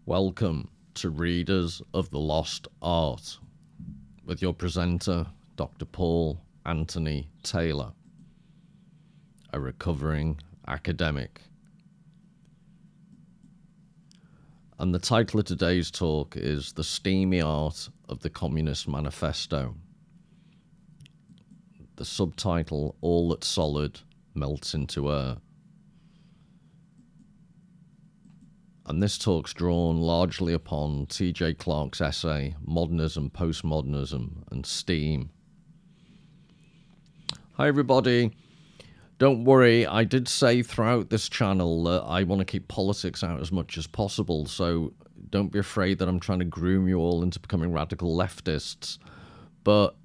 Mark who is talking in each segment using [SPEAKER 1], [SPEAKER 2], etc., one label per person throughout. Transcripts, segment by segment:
[SPEAKER 1] Welcome to Readers of the Lost Art with your presenter, Dr. Paul Anthony Taylor, a recovering academic. And the title of today's talk is The Steamy Art of the Communist Manifesto. The subtitle, All That's Solid Melts into Air. And this talk's drawn largely upon T.J. Clarke's essay, Modernism, Postmodernism, and Steam. Hi everybody. Don't worry, I did say throughout this channel that I want to keep politics out as much as possible, so don't be afraid that I'm trying to groom you all into becoming radical leftists. But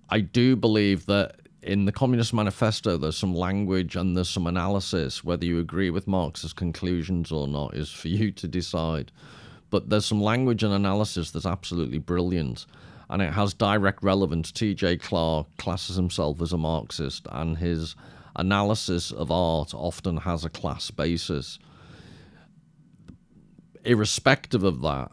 [SPEAKER 1] I do believe that in the Communist Manifesto, there's some language and there's some analysis. Whether you agree with Marx's conclusions or not is for you to decide. But there's some language and analysis that's absolutely brilliant, and it has direct relevance. T.J. Clarke classes himself as a Marxist, and his analysis of art often has a class basis. Irrespective of that,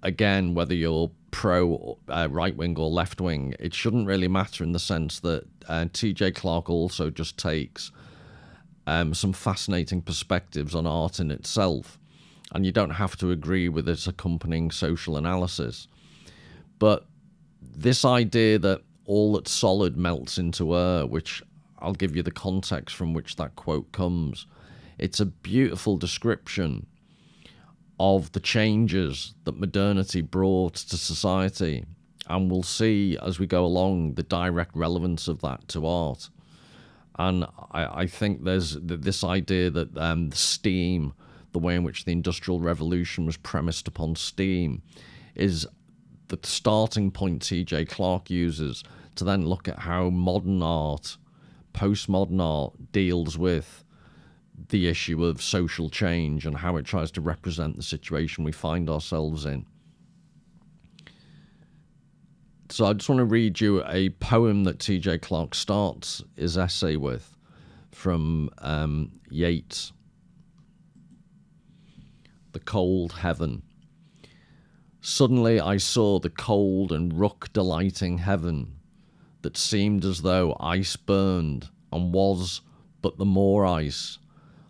[SPEAKER 1] again, whether you're pro right-wing or left-wing, it shouldn't really matter in the sense that T.J. Clarke also just takes some fascinating perspectives on art in itself, and you don't have to agree with its accompanying social analysis. But this idea that all that's solid melts into air, which I'll give you the context from which that quote comes, it's a beautiful description of the changes that modernity brought to society, and we'll see as we go along the direct relevance of that to art. And I think there's this idea that steam, the way in which the Industrial Revolution was premised upon steam, is the starting point T.J. Clarke uses to then look at how modern art, postmodern art, deals with the issue of social change and how it tries to represent the situation we find ourselves in. So I just want to read you a poem that T.J. Clarke starts his essay with from Yeats, The Cold Heaven. Suddenly I saw the cold and rook-delighting heaven that seemed as though ice burned and was but the more ice,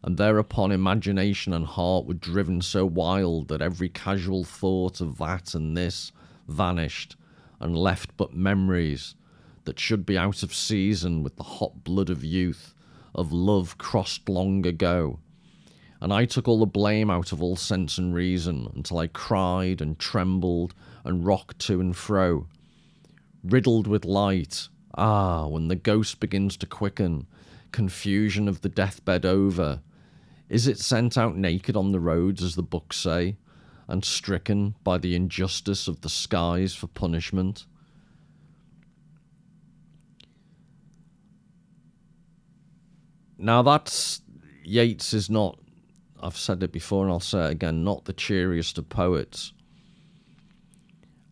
[SPEAKER 1] and thereupon imagination and heart were driven so wild that every casual thought of that and this vanished and left but memories that should be out of season with the hot blood of youth, of love crossed long ago. And I took all the blame out of all sense and reason until I cried and trembled and rocked to and fro, riddled with light. Ah, when the ghost begins to quicken, confusion of the deathbed over, is it sent out naked on the roads, as the books say, and stricken by the injustice of the skies for punishment? Now that's, Yeats is not, I've said it before and I'll say it again, not the cheeriest of poets.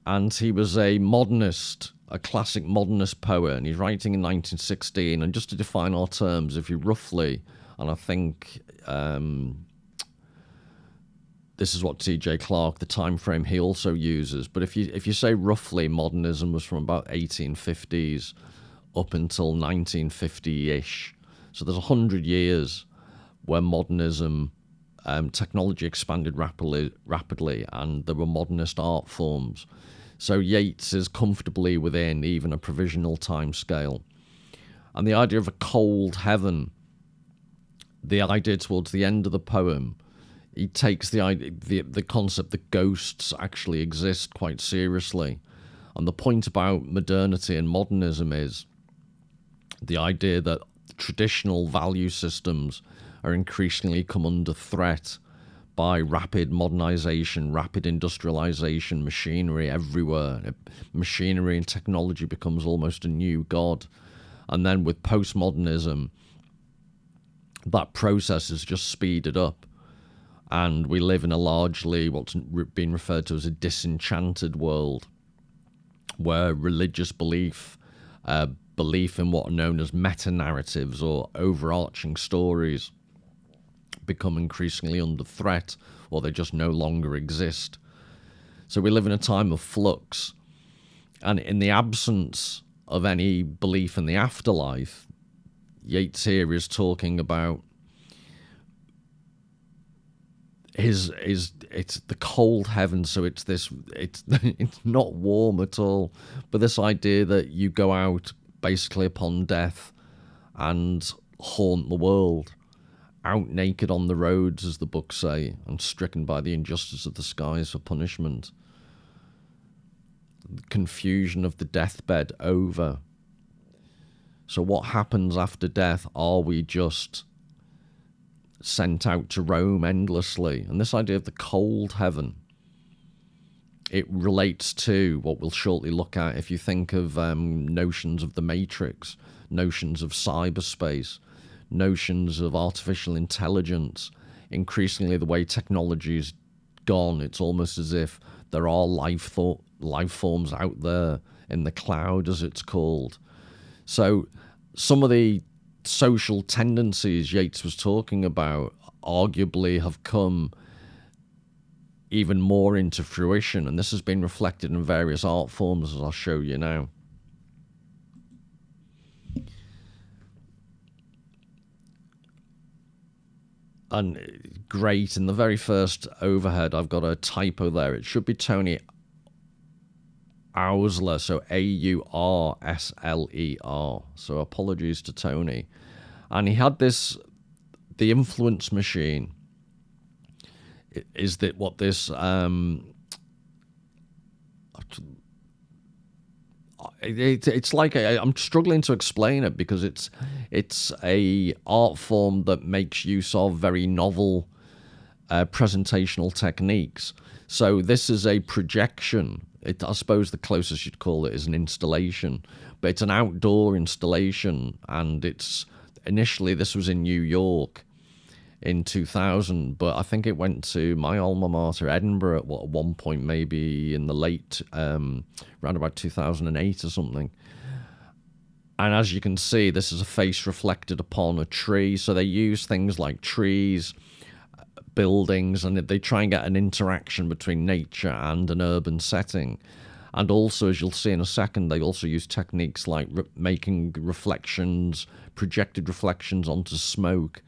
[SPEAKER 1] And he was a modernist, a classic modernist poet, and he's writing in 1916. And just to define our terms, if you roughly, and I think this is what T.J. Clarke, the time frame he also uses, but if you say roughly, modernism was from about 1850s up until 1950-ish. So there's 100 years where modernism, technology expanded rapidly, and there were modernist art forms. So Yeats is comfortably within even a provisional time scale. And the idea of a cold heaven, the idea towards the end of the poem, he takes the concept that ghosts actually exist quite seriously. And the point about modernity and modernism is the idea that traditional value systems are increasingly come under threat by rapid modernization, rapid industrialization, machinery everywhere. Machinery and technology becomes almost a new god. And then with postmodernism, that process is just speeded up, and we live in a largely what's been referred to as a disenchanted world, where religious belief in what are known as meta-narratives or overarching stories become increasingly under threat, or they just no longer exist. So we live in a time of flux, and in the absence of any belief in the afterlife, Yeats here is talking about it's the cold heaven. So it's it's not warm at all, but this idea that you go out basically upon death and haunt the world, out naked on the roads, as the books say, and stricken by the injustice of the skies for punishment. The confusion of the deathbed over. So what happens after death? Are we just sent out to roam endlessly? And this idea of the cold heaven, it relates to what we'll shortly look at. If you think of notions of the Matrix, notions of cyberspace, notions of artificial intelligence, increasingly the way technology's gone, it's almost as if there are life forms out there in the cloud, as it's called. So some of the social tendencies Yeats was talking about arguably have come even more into fruition, and this has been reflected in various art forms, as I'll show you now. And great, in the very first overhead I've got a typo there. It should be Tony Aursler, so Aursler. So apologies to Tony. And he had this, the influence machine is that what this it's like I'm struggling to explain it, because it's a art form that makes use of very novel presentational techniques. So this is a projection. I suppose the closest you'd call it is an installation, but it's an outdoor installation, and it's initially, this was in New York in 2000, but I think it went to my alma mater, Edinburgh, at one point, maybe in the late, around about 2008 or something. And as you can see, this is a face reflected upon a tree. So they use things like trees, buildings, and they try and get an interaction between nature and an urban setting. And also, as you'll see in a second, they also use techniques like making reflections, projected reflections onto smoke.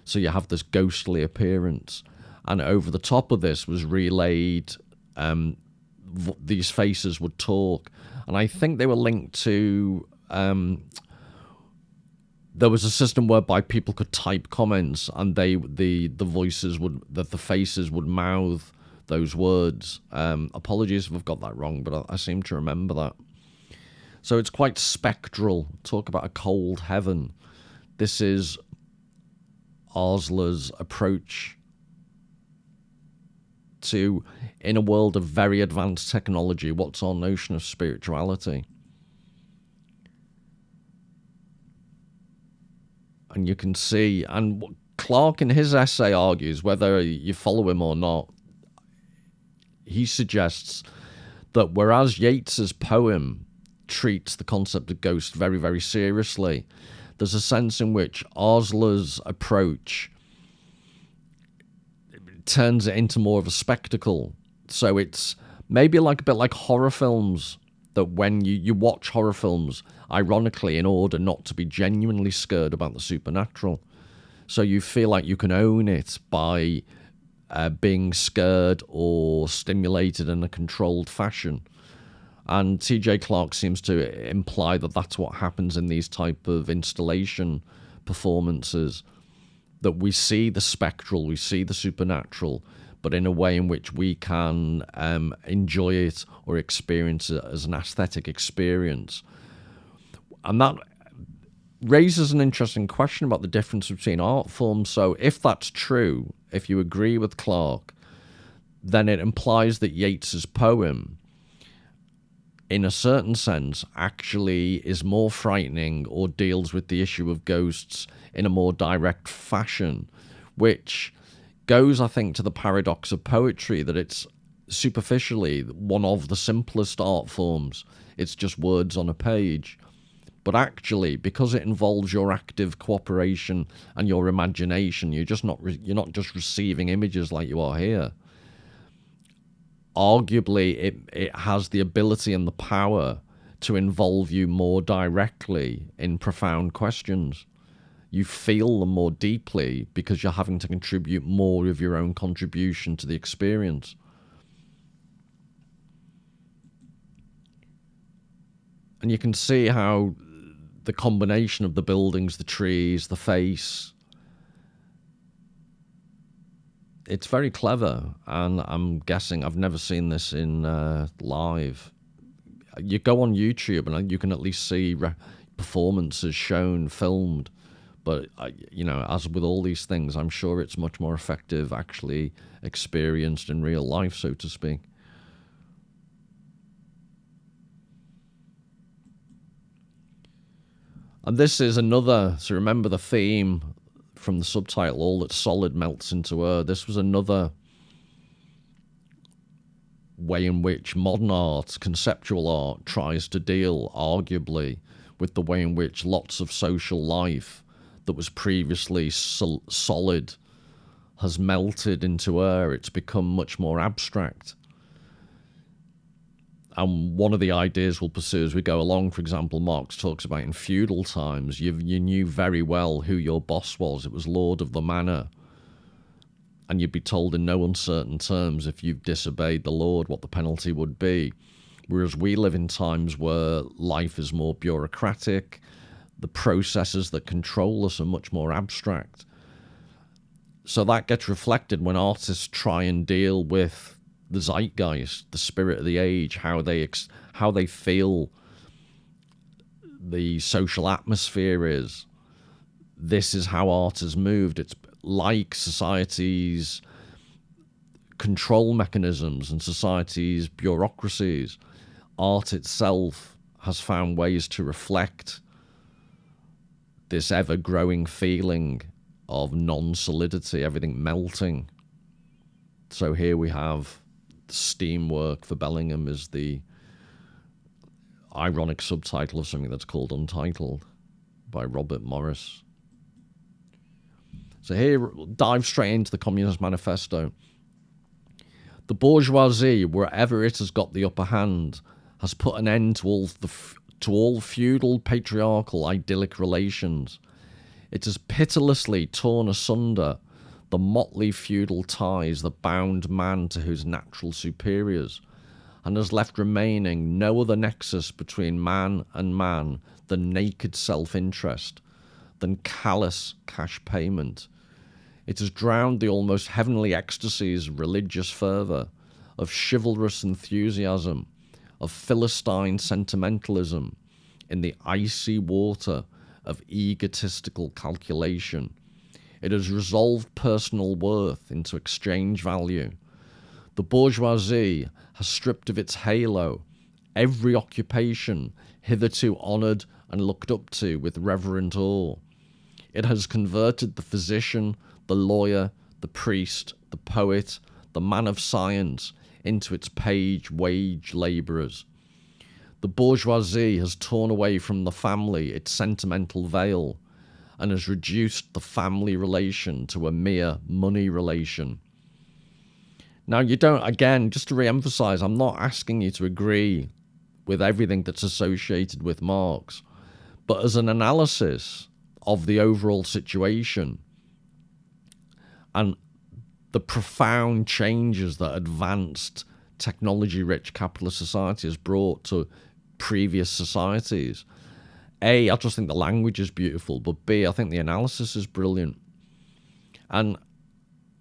[SPEAKER 1] So you have this ghostly appearance. And over the top of this was relayed, these faces would talk. And I think they were linked to, there was a system whereby people could type comments, and the voices would, the faces would mouth those words. Apologies if I've got that wrong, but I seem to remember that. So it's quite spectral. Talk about a cold heaven. This is Aursler's approach to, in a world of very advanced technology, what's our notion of spirituality? And you can see, and Clarke in his essay argues, whether you follow him or not, he suggests that whereas Yeats's poem treats the concept of ghost very, very seriously, there's a sense in which Aursler's approach turns it into more of a spectacle. So it's maybe like a bit like horror films, that when you watch horror films, ironically, in order not to be genuinely scared about the supernatural. So you feel like you can own it by being scared or stimulated in a controlled fashion. And T.J. Clarke seems to imply that that's what happens in these type of installation performances, that we see the spectral, we see the supernatural, but in a way in which we can enjoy it or experience it as an aesthetic experience. And that raises an interesting question about the difference between art forms. So if that's true, if you agree with Clarke, then it implies that Yeats's poem, in a certain sense, actually is more frightening or deals with the issue of ghosts in a more direct fashion, which goes, I think, to the paradox of poetry, that it's superficially one of the simplest art forms. It's just words on a page. But actually, because it involves your active cooperation and your imagination, you're not just receiving images like you are here. Arguably, it has the ability and the power to involve you more directly in profound questions. You feel them more deeply because you're having to contribute more of your own contribution to the experience. And you can see how the combination of the buildings, the trees, the face, it's very clever. And I'm guessing, I've never seen this in live. You go on YouTube and you can at least see performances shown, filmed. But, you know, as with all these things, I'm sure it's much more effective actually experienced in real life, so to speak. And this is another, so remember the theme from the subtitle, all that's solid melts into air. This was another way in which modern art, conceptual art, tries to deal, arguably, with the way in which lots of social life that was previously solid has melted into air. It's become much more abstract. And one of the ideas we'll pursue as we go along, for example, Marx talks about in feudal times, you knew very well who your boss was. It was Lord of the Manor. And you'd be told in no uncertain terms if you've disobeyed the Lord what the penalty would be. Whereas we live in times where life is more bureaucratic, the processes that control us are much more abstract. So that gets reflected when artists try and deal with the zeitgeist, the spirit of the age, how they feel the social atmosphere is. This is how art has moved. It's like society's control mechanisms and society's bureaucracies. Art itself has found ways to reflect this ever-growing feeling of non-solidity, everything melting. So here we have the steam work for Bellingham is the ironic subtitle of something that's called Untitled by Robert Morris. So here, dive straight into the Communist Manifesto. The bourgeoisie, wherever it has got the upper hand, has put an end to all feudal, patriarchal, idyllic relations. It has pitilessly torn asunder the motley feudal ties that bound man to his natural superiors, and has left remaining no other nexus between man and man than naked self-interest, than callous cash payment. It has drowned the almost heavenly ecstasies of religious fervour, of chivalrous enthusiasm, of Philistine sentimentalism, in the icy water of egotistical calculation. It has resolved personal worth into exchange value. The bourgeoisie has stripped of its halo every occupation hitherto honoured and looked up to with reverent awe. It has converted the physician, the lawyer, the priest, the poet, the man of science into its wage labourers. The bourgeoisie has torn away from the family its sentimental veil, and has reduced the family relation to a mere money relation. Now, you don't, again, just to re-emphasize, I'm not asking you to agree with everything that's associated with Marx, but as an analysis of the overall situation and the profound changes that advanced technology-rich capitalist society has brought to previous societies, A, I just think the language is beautiful, but B, I think the analysis is brilliant. And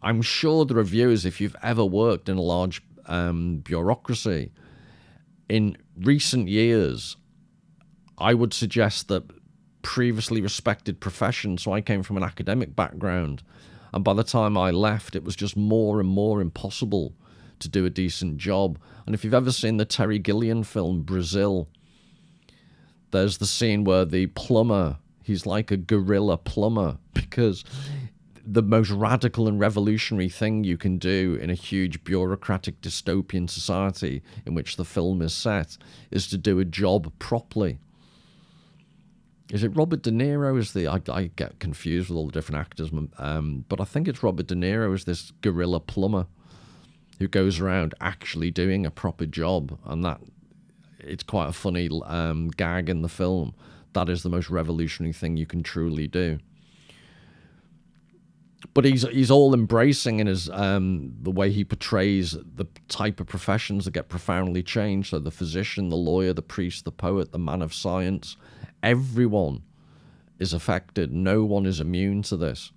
[SPEAKER 1] I'm sure the reviewers, if you've ever worked in a large bureaucracy, in recent years, I would suggest that previously respected professions, so I came from an academic background, and by the time I left, it was just more and more impossible to do a decent job. And if you've ever seen the Terry Gilliam film, Brazil, there's the scene where the plumber, he's like a guerrilla plumber, because the most radical and revolutionary thing you can do in a huge bureaucratic dystopian society in which the film is set is to do a job properly. Is it Robert De Niro? I get confused with all the different actors, but I think it's Robert De Niro is this guerrilla plumber who goes around actually doing a proper job, and that it's quite a funny gag in the film. That is the most revolutionary thing you can truly do. But he's all embracing in his the way he portrays the type of professions that get profoundly changed. So the physician, the lawyer, the priest, the poet, the man of science, everyone is affected. No one is immune to this.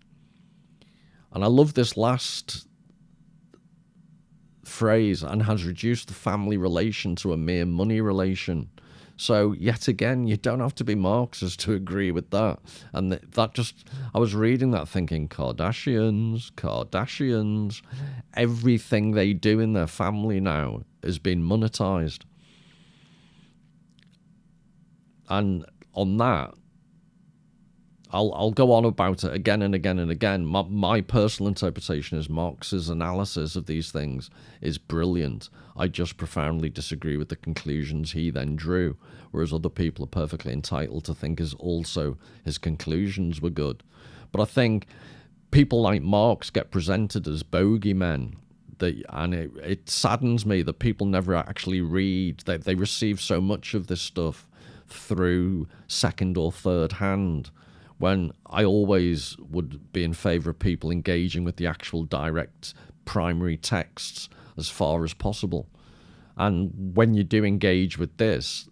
[SPEAKER 1] And I love this last phrase, and has reduced the family relation to a mere money relation. So yet again, you don't have to be Marxist to agree with that. And that just, I was reading that thinking, Kardashians, everything they do in their family now is being monetized. And on that, I'll go on about it again and again and again. My personal interpretation is Marx's analysis of these things is brilliant. I just profoundly disagree with the conclusions he then drew, whereas other people are perfectly entitled to think his conclusions were good. But I think people like Marx get presented as bogeymen, and it saddens me that people never actually read. They receive so much of this stuff through second or third hand, when I always would be in favour of people engaging with the actual direct primary texts as far as possible. And when you do engage with this,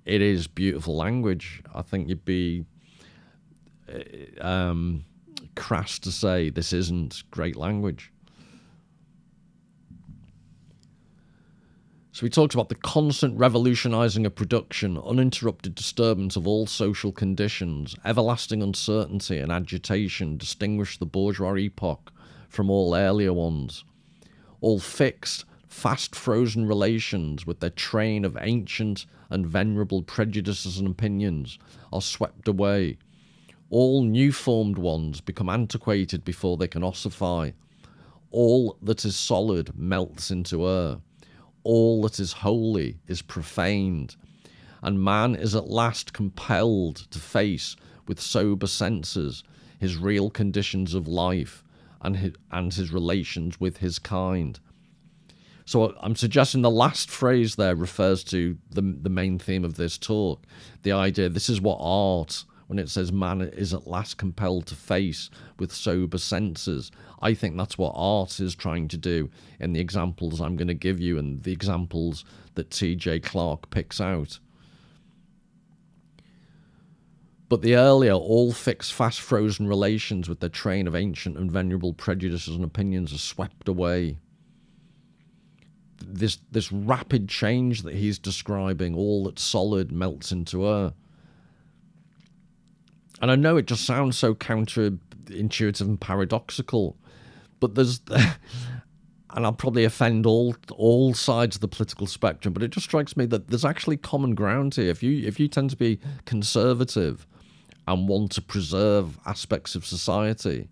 [SPEAKER 1] it is beautiful language. I think you'd be crass to say this isn't great language. So he talks about the constant revolutionising of production, uninterrupted disturbance of all social conditions, everlasting uncertainty and agitation distinguish the bourgeois epoch from all earlier ones. All fixed, fast-frozen relations with their train of ancient and venerable prejudices and opinions are swept away. All new-formed ones become antiquated before they can ossify. All that is solid melts into air. All that is holy is profaned, and man is at last compelled to face with sober senses his real conditions of life and his relations with his kind. So I'm suggesting the last phrase there refers to the main theme of this talk, the idea this is what art, when it says man is at last compelled to face with sober senses, I think that's what art is trying to do in the examples I'm going to give you and the examples that T.J. Clark picks out. But the earlier, all fixed, fast-frozen relations with their train of ancient and venerable prejudices and opinions are swept away. This rapid change that he's describing, all that's solid melts into air. And I know it just sounds so counterintuitive and paradoxical, but there's, and I'll probably offend all sides of the political spectrum, but it just strikes me that there's actually common ground here. If you tend to be conservative and want to preserve aspects of society,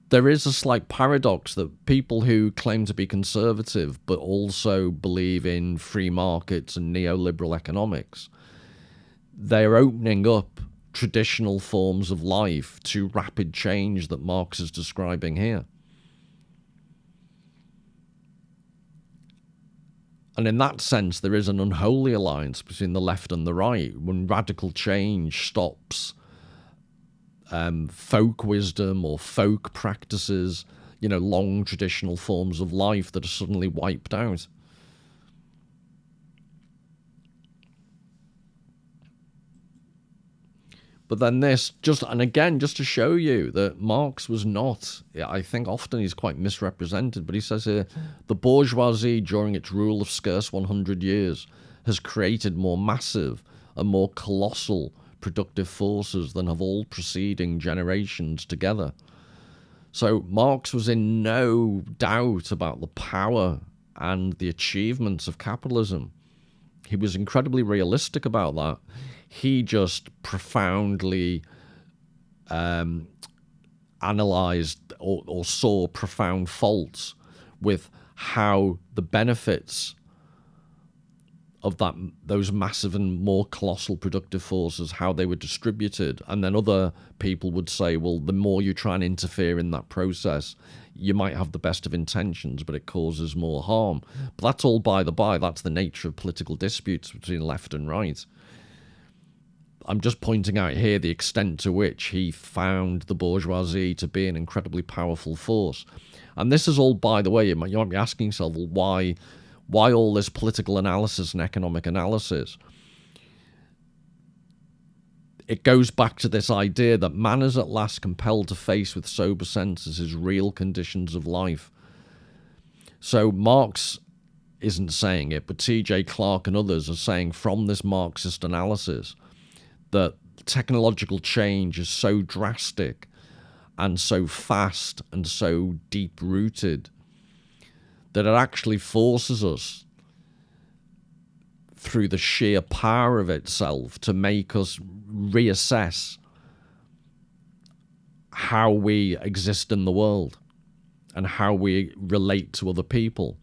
[SPEAKER 1] there is a slight paradox that people who claim to be conservative but also believe in free markets and neoliberal economics, they're opening up traditional forms of life to rapid change that Marx is describing here. And in that sense, there is an unholy alliance between the left and the right when radical change stops folk wisdom or folk practices, long traditional forms of life that are suddenly wiped out. But then this, just to show you that Marx was not, I think often he's quite misrepresented, but he says here, the bourgeoisie during its rule of scarce 100 years has created more massive and more colossal productive forces than have all preceding generations together. So Marx was in no doubt about the power and the achievements of capitalism. He was incredibly realistic about that. He just profoundly analysed or saw profound faults with how the benefits of those massive and more colossal productive forces, how they were distributed. And then other people would say, well, the more you try and interfere in that process, you might have the best of intentions, but it causes more harm. But that's all by the by. That's the nature of political disputes between left and right. I'm just pointing out here the extent to which he found the bourgeoisie to be an incredibly powerful force. And this is all, by the way, you might be asking yourself, well, why all this political analysis and economic analysis? It goes back to this idea that man is at last compelled to face with sober senses his real conditions of life. So Marx isn't saying it, but T.J. Clark and others are saying from this Marxist analysis that technological change is so drastic and so fast and so deep-rooted that it actually forces us, through the sheer power of itself, to make us reassess how we exist in the world and how we relate to other people.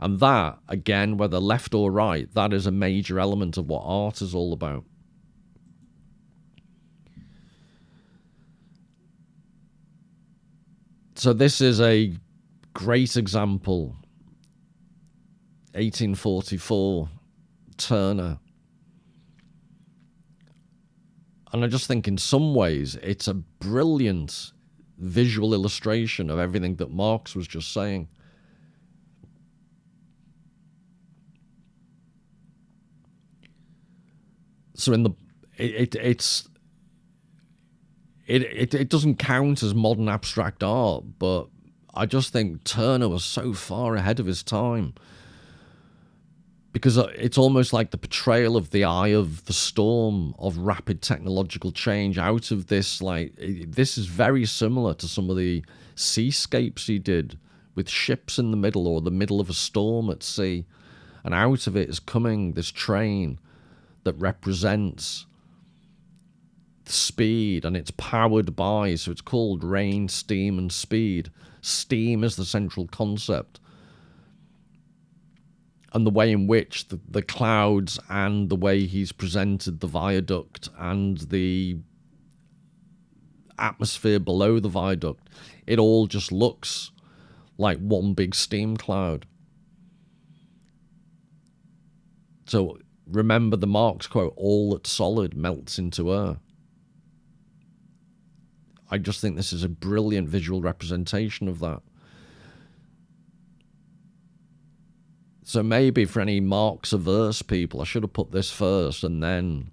[SPEAKER 1] And that, again, whether left or right, that is a major element of what art is all about. So this is a great example. 1844, Turner. And I just think in some ways it's a brilliant visual illustration of everything that Marx was just saying. So in the it doesn't count as modern abstract art, but I just think Turner was so far ahead of his time, because it's almost like the portrayal of the eye of the storm of rapid technological change out of this. Like, this is very similar to some of the seascapes he did with ships in the middle, or the middle of a storm at sea, and out of it is coming this train that represents speed, and it's powered by, so it's called rain, steam, and speed. Steam is the central concept, and the way in which the clouds and the way he's presented the viaduct and the atmosphere below the viaduct, it all just looks like one big steam cloud. So remember the Marx quote, all that's solid melts into air. I just think this is a brilliant visual representation of that. So maybe for any Marx-averse people, I should have put this first and then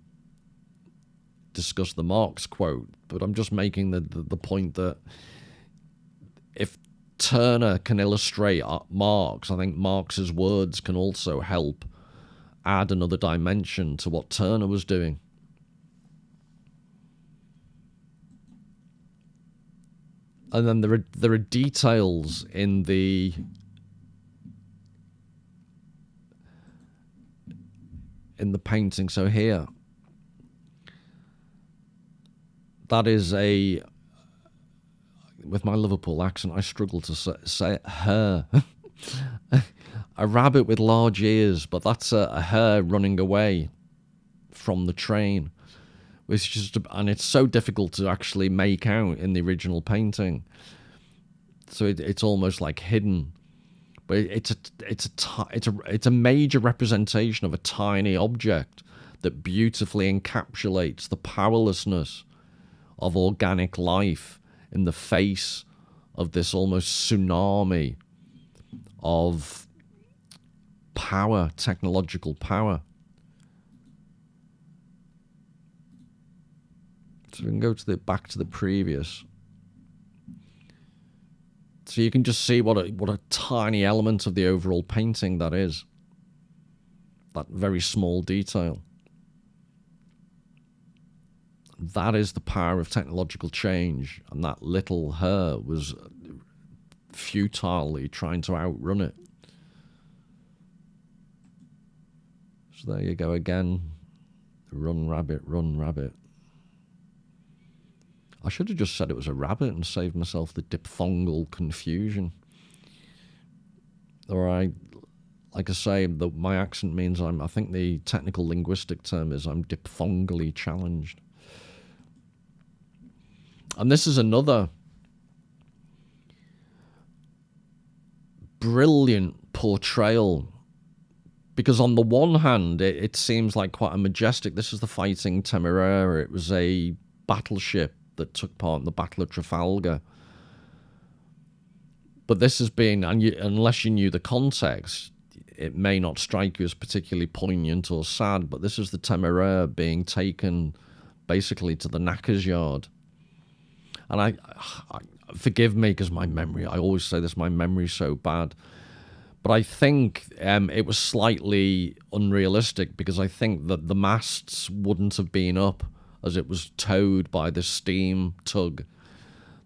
[SPEAKER 1] discuss the Marx quote. But I'm just making the point that if Turner can illustrate Marx, I think Marx's words can also help add another dimension to what Turner was doing. And then there are details in the painting. So here, that is a, with my Liverpool accent, I struggle to say her. A rabbit with large ears, but that's a hare running away from the train. Which is, and it's so difficult to actually make out in the original painting. So it's almost like hidden, but it's a major representation of a tiny object that beautifully encapsulates the powerlessness of organic life in the face of this almost tsunami of power, technological power. So we can go to back to the previous. So you can just see what a tiny element of the overall painting that is. That very small detail. That is the power of technological change, and that little her was futilely trying to outrun it. So there you go again. Run, rabbit, run, rabbit. I should have just said it was a rabbit and saved myself the diphthongal confusion. Or I like I say, my accent means I think the technical linguistic term is I'm diphthongally challenged. And this is another brilliant portrayal, because on the one hand, it seems like quite a majestic, this is the Fighting Temeraire. It was a battleship that took part in the Battle of Trafalgar. But this has been, and unless you knew the context, it may not strike you as particularly poignant or sad, but this is the Temeraire being taken basically to the knacker's yard. And I forgive me, because my memory, I always say this, my memory's so bad. But I think it was slightly unrealistic, because I think that the masts wouldn't have been up as it was towed by this steam tug.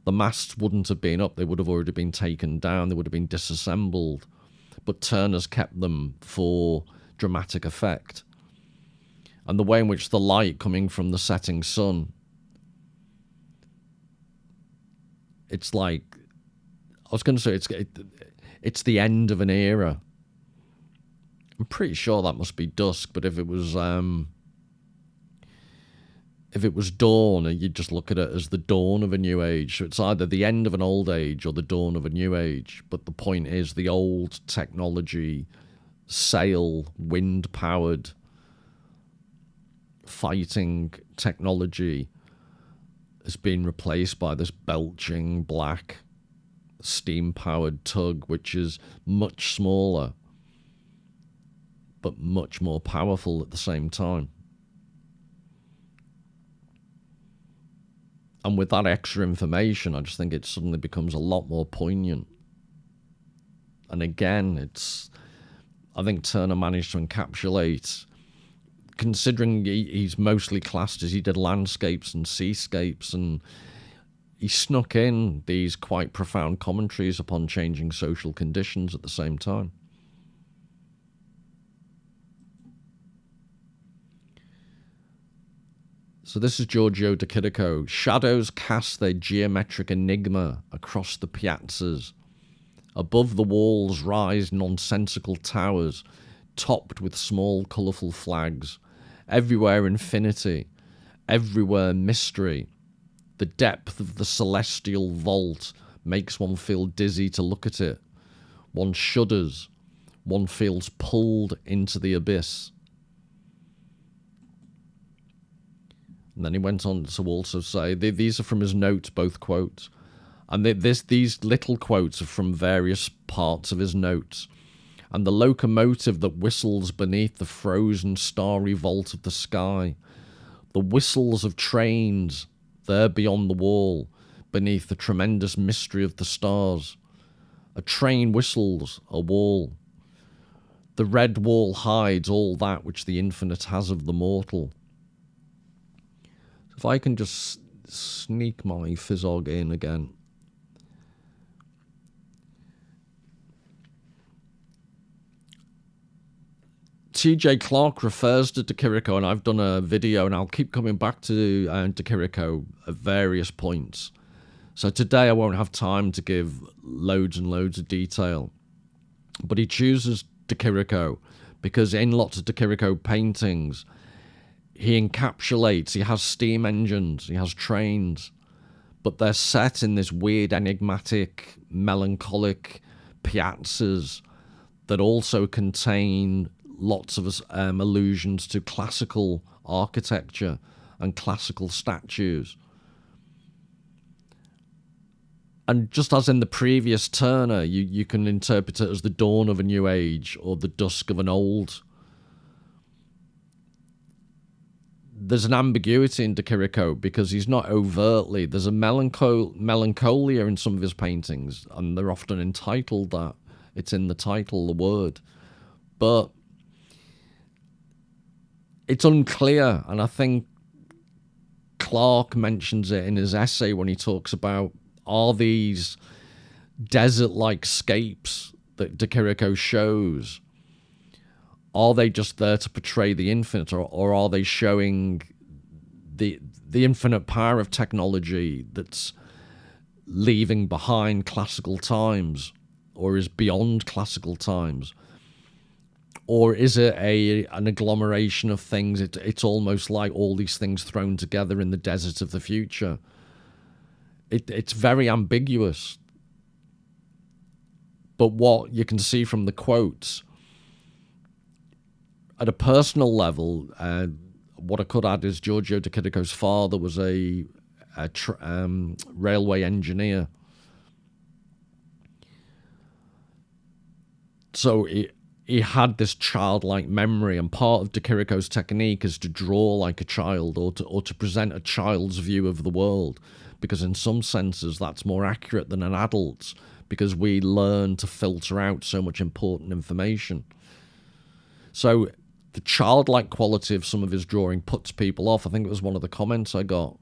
[SPEAKER 1] The masts wouldn't have been up. They would have already been taken down. They would have been disassembled. But Turner's kept them for dramatic effect. And the way in which the light coming from the setting sun, it's like, I was going to say, it's the end of an era. I'm pretty sure that must be dusk, but if it was dawn, you'd just look at it as the dawn of a new age. So it's either the end of an old age or the dawn of a new age. But the point is, the old technology, sail, wind-powered fighting technology, has been replaced by this belching black steam-powered tug, which is much smaller but much more powerful at the same time. And with that extra information, I just think it suddenly becomes a lot more poignant. And again, I think Turner managed to encapsulate, considering he's mostly classed as he did landscapes and seascapes, and he snuck in these quite profound commentaries upon changing social conditions at the same time. So this is Giorgio de Chirico. Shadows cast their geometric enigma across the piazzas. Above the walls rise nonsensical towers, topped with small colourful flags. Everywhere infinity, everywhere mystery. The depth of the celestial vault makes one feel dizzy to look at it. One shudders. One feels pulled into the abyss. And then he went on to also say, these are from his notes, both quotes. And these little quotes are from various parts of his notes. And the locomotive that whistles beneath the frozen starry vault of the sky. The whistles of trains there beyond the wall, beneath the tremendous mystery of the stars. A train whistles a wall. The red wall hides all that which the infinite has of the mortal. If I can just sneak my Fizzog in again. TJ Clark refers to de Chirico, and I've done a video, and I'll keep coming back to de Chirico at various points. So today I won't have time to give loads and loads of detail. But he chooses de Chirico because in lots of de Chirico paintings, he encapsulates, he has steam engines, he has trains, but they're set in this weird, enigmatic, melancholic piazzas that also contain lots of allusions to classical architecture and classical statues. And just as in the previous Turner, you can interpret it as the dawn of a new age or the dusk of an old. There's an ambiguity in de Chirico because he's not overtly. There's a melancholia in some of his paintings, and they're often entitled that. It's in the title, the word. But it's unclear, and I think Clark mentions it in his essay when he talks about, are these desert-like scapes that de Chirico shows, are they just there to portray the infinite, or are they showing the infinite power of technology that's leaving behind classical times or is beyond classical times? Or is it an agglomeration of things? It's almost like all these things thrown together in the desert of the future. It's very ambiguous. But what you can see from the quotes, at a personal level, what I could add is Giorgio de Chirico's father was a railway engineer. So he had this childlike memory, and part of de Chirico's technique is to draw like a child, or to present a child's view of the world, because in some senses that's more accurate than an adult's, because we learn to filter out so much important information. So the childlike quality of some of his drawing puts people off. I think it was one of the comments I got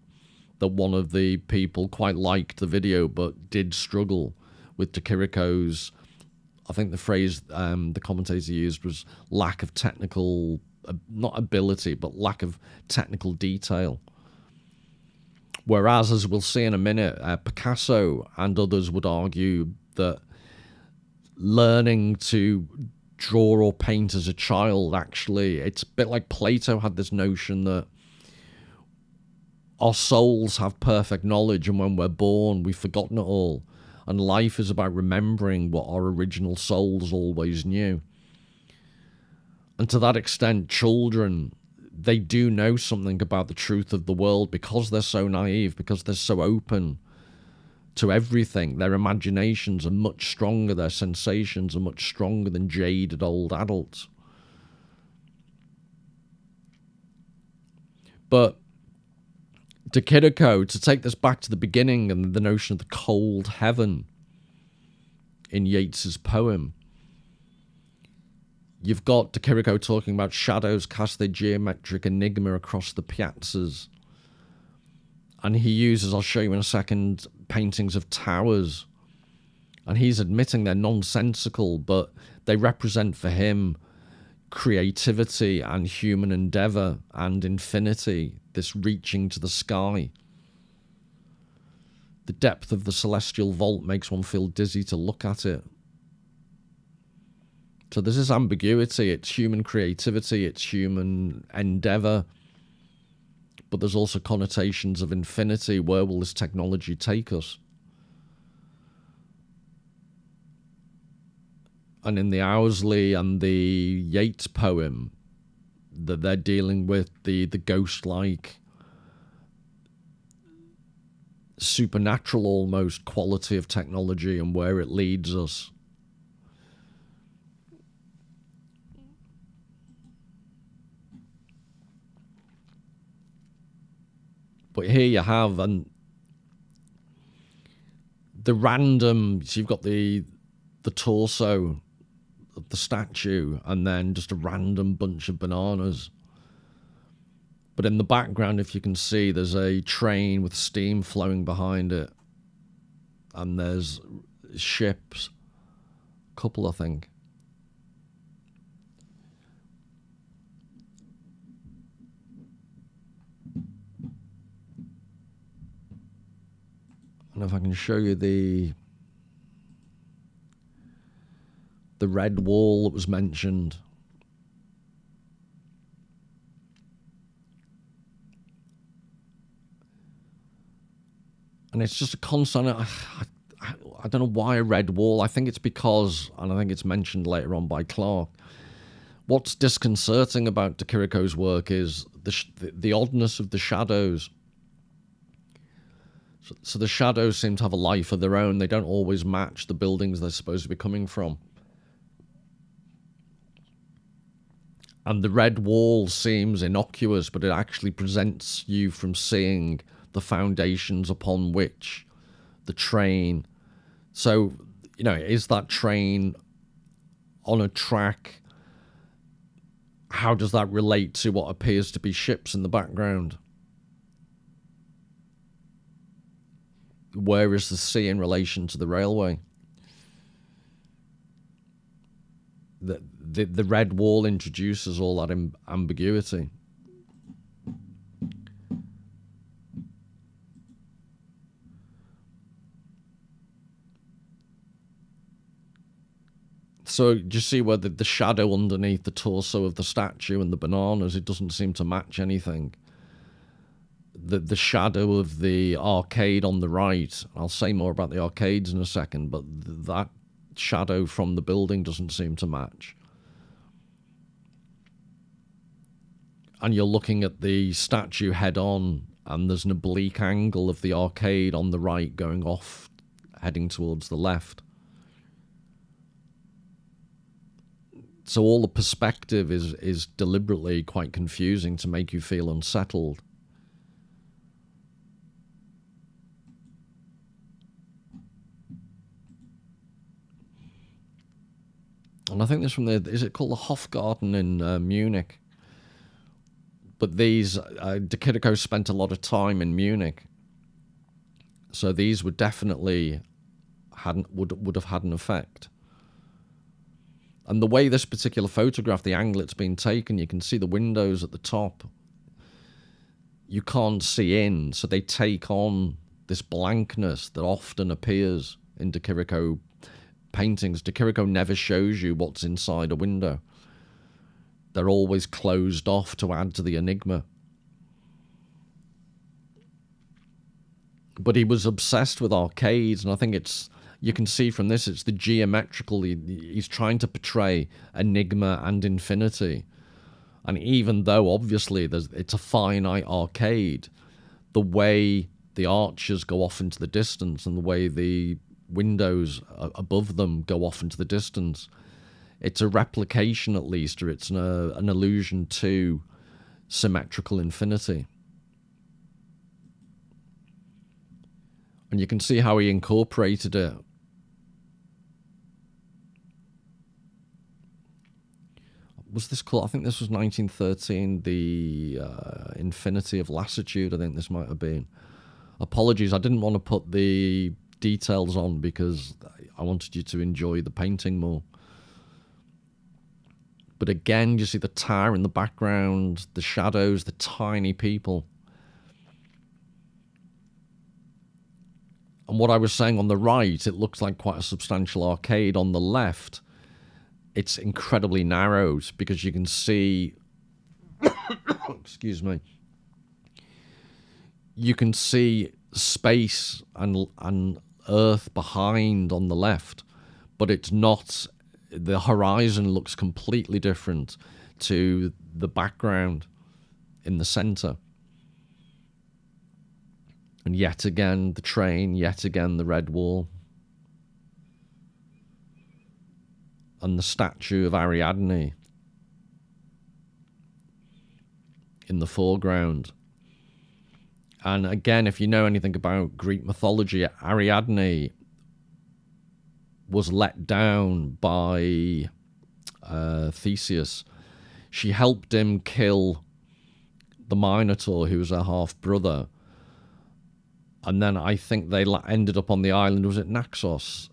[SPEAKER 1] that one of the people quite liked the video but did struggle with de Chirico's, I think the phrase the commentator used was lack of technical, not ability, but lack of technical detail. Whereas, as we'll see in a minute, Picasso and others would argue that learning to draw or paint as a child, actually, it's a bit like Plato had this notion that our souls have perfect knowledge, and when we're born, we've forgotten it all. And life is about remembering what our original souls always knew. And to that extent, children, they do know something about the truth of the world because they're so naive, because they're so open to everything. Their imaginations are much stronger, their sensations are much stronger than jaded old adults. But de Chirico, to take this back to the beginning and the notion of the cold heaven in Yeats's poem, you've got de Chirico talking about shadows cast their geometric enigma across the piazzas. And he uses, I'll show you in a second, paintings of towers. And he's admitting they're nonsensical, but they represent for him creativity and human endeavour and infinity, this reaching to the sky. The depth of the celestial vault makes one feel dizzy to look at it. So there's this ambiguity. It's human creativity, it's human endeavour, but there's also connotations of infinity. Where will this technology take us? And in the Owsley and the Yeats poem, that they're dealing with the ghost-like, supernatural almost quality of technology and where it leads us. But here you have, and the random, so you've got the torso of the statue and then just a random bunch of bananas. But in the background, if you can see, there's a train with steam flowing behind it. And there's ships. A couple, I think. And if I can show you the red wall that was mentioned. And it's just a constant, I don't know why a red wall. I think it's because, and I think it's mentioned later on by Clark, what's disconcerting about de Chirico's work is the oddness of the shadows. So the shadows seem to have a life of their own. They don't always match the buildings they're supposed to be coming from. And the red wall seems innocuous, but it actually prevents you from seeing the foundations upon which the train... So, you know, is that train on a track? How does that relate to what appears to be ships in the background? Where is the sea in relation to the railway? The red wall introduces all that ambiguity. So do you see where the shadow underneath the torso of the statue and the bananas, it doesn't seem to match anything. The shadow of the arcade on the right, I'll say more about the arcades in a second, but that shadow from the building doesn't seem to match. And you're looking at the statue head on, and there's an oblique angle of the arcade on the right going off, heading towards the left. So all the perspective is deliberately quite confusing to make you feel unsettled. And I think this from is it called the Hofgarten in Munich? But these, De Chirico spent a lot of time in Munich. So these would definitely would have had an effect. And the way this particular photograph, the angle it's been taken, you can see the windows at the top. You can't see in, so they take on this blankness that often appears in De Chirico paintings. De Chirico never shows you what's inside a window. They're always closed off to add to the enigma. But he was obsessed with arcades, and I think you can see from this, it's the geometrical, he's trying to portray enigma and infinity. And even though, obviously, it's a finite arcade, the way the arches go off into the distance and the way the windows above them go off into the distance, it's a replication, at least, or it's an allusion to symmetrical infinity. And you can see how he incorporated it. Was this called? I think this was 1913, the Infinity of Lassitude, I think this might have been. Apologies, I didn't want to put the details on because I wanted you to enjoy the painting more. But again, you see the tower in the background, the shadows, the tiny people. And what I was saying on the right, it looks like quite a substantial arcade. On the left, it's incredibly narrowed because you can see, excuse me, you can see space and earth behind on the left, but it's not, the horizon looks completely different to the background in the center. And yet again, the train, yet again, the red wall. And the statue of Ariadne in the foreground. And again, if you know anything about Greek mythology, Ariadne was let down by Theseus. She helped him kill the Minotaur, who was her half-brother. And then I think they ended up on the island, was it Naxos,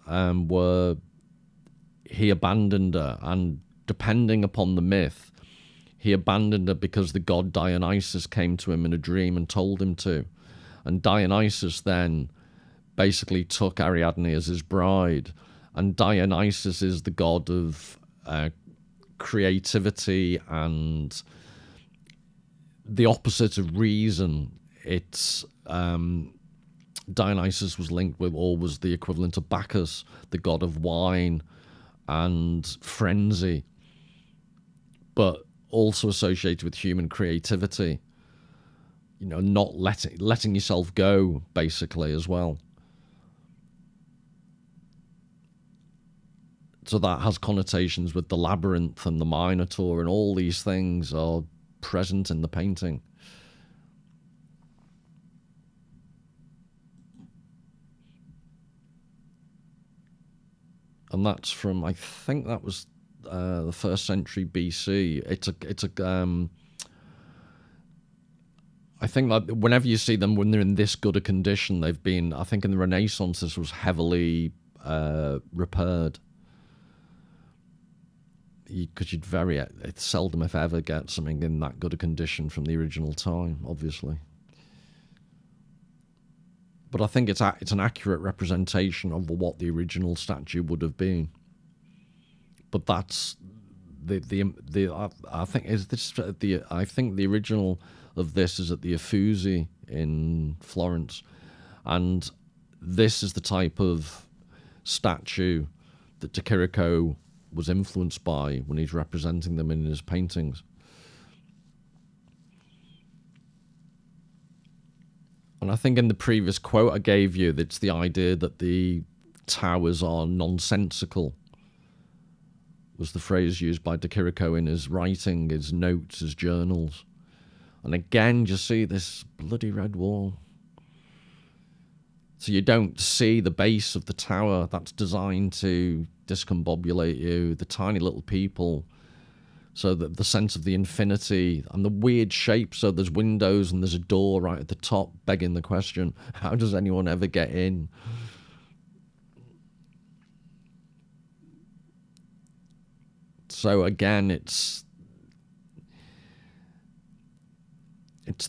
[SPEAKER 1] where he abandoned her. And depending upon the myth, he abandoned her because the god Dionysus came to him in a dream and told him to. And Dionysus then basically took Ariadne as his bride. And Dionysus is the god of creativity and the opposite of reason. It's Dionysus was linked with, or was the equivalent of Bacchus, the god of wine and frenzy, but also associated with human creativity. You know, not letting yourself go, basically, as well. So that has connotations with the labyrinth and the Minotaur, and all these things are present in the painting. And that's from, I think that was the 1st century BC. I think that whenever you see them, when they're in this good a condition, they've been, I think in the Renaissance, this was heavily repaired. Because it's seldom if ever get something in that good a condition from the original time, obviously. But I think it's an accurate representation of what the original statue would have been. but that's I think is this I think the original of this is at the Uffizi in Florence, and this is the type of statue that De Chirico was influenced by when he's representing them in his paintings. And I think in the previous quote I gave you, it's the idea that the towers are nonsensical, was the phrase used by De Chirico in his writing, his notes, his journals. And again, you see this bloody red wall. So you don't see the base of the tower that's designed to discombobulate you, the tiny little people, so that the sense of the infinity and the weird shape. So there's windows and there's a door right at the top, begging the question, how does anyone ever get in? So again, it's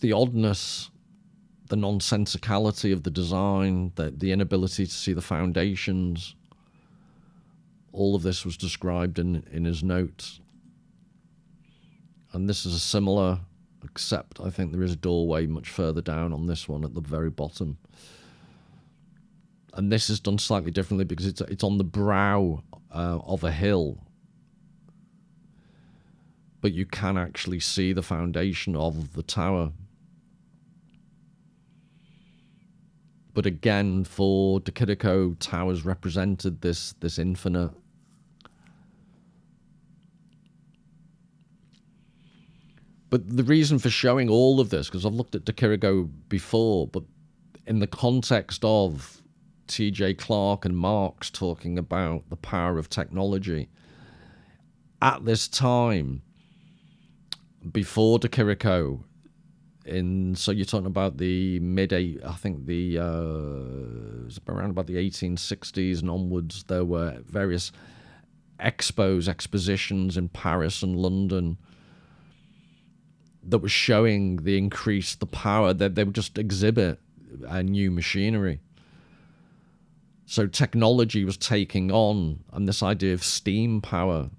[SPEAKER 1] the oddness, the nonsensicality of the design, the inability to see the foundations. All of this was described in his notes. And this is a similar, except I think there is a doorway much further down on this one at the very bottom. And this is done slightly differently because it's on the brow of a hill. But you can actually see the foundation of the tower. But again, for De Chirico, towers represented this infinite. But the reason for showing all of this, because I've looked at De Chirico before, but in the context of T.J. Clarke and Marx talking about the power of technology, at this time, before De Chirico, so you're talking about the I think it was around about the 1860s and onwards, there were various expositions in Paris and London that was showing the power, that they would just exhibit a new machinery. So technology was taking on, and this idea of steam power,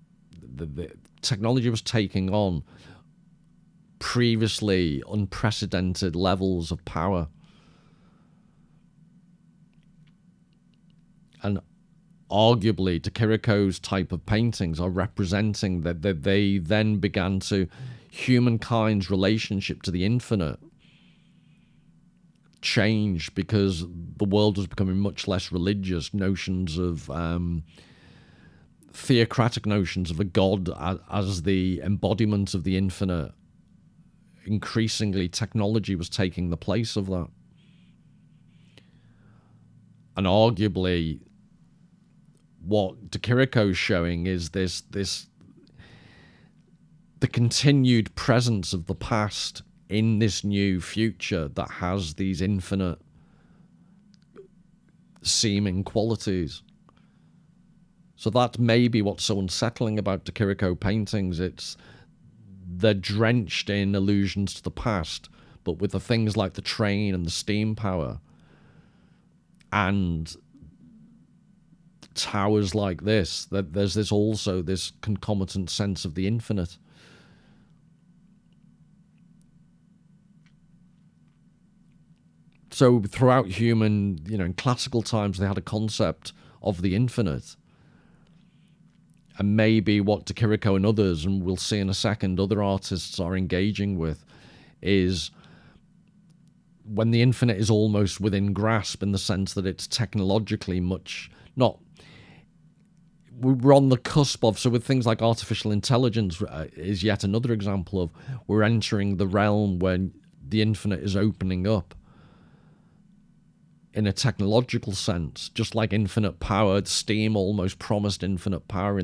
[SPEAKER 1] the technology was taking on previously unprecedented levels of power. And arguably, De Chirico's type of paintings are representing that they then began to, humankind's relationship to the infinite changed because the world was becoming much less religious. Notions of theocratic notions of a god as the embodiment of the infinite, increasingly technology was taking the place of that. And arguably, what De Chirico's showing is the continued presence of the past in this new future that has these infinite seeming qualities. So that may be what's so unsettling about De Chirico paintings. They're drenched in allusions to the past, but with the things like the train and the steam power and towers like this, that there's this concomitant sense of the infinite. So throughout in classical times, they had a concept of the infinite. And maybe what De Chirico and others, and we'll see in a second, other artists are engaging with, is when the infinite is almost within grasp, in the sense that it's technologically we're on the cusp of, so with things like artificial intelligence is yet another example of, we're entering the realm when the infinite is opening up in a technological sense, just like infinite power. Steam almost promised infinite power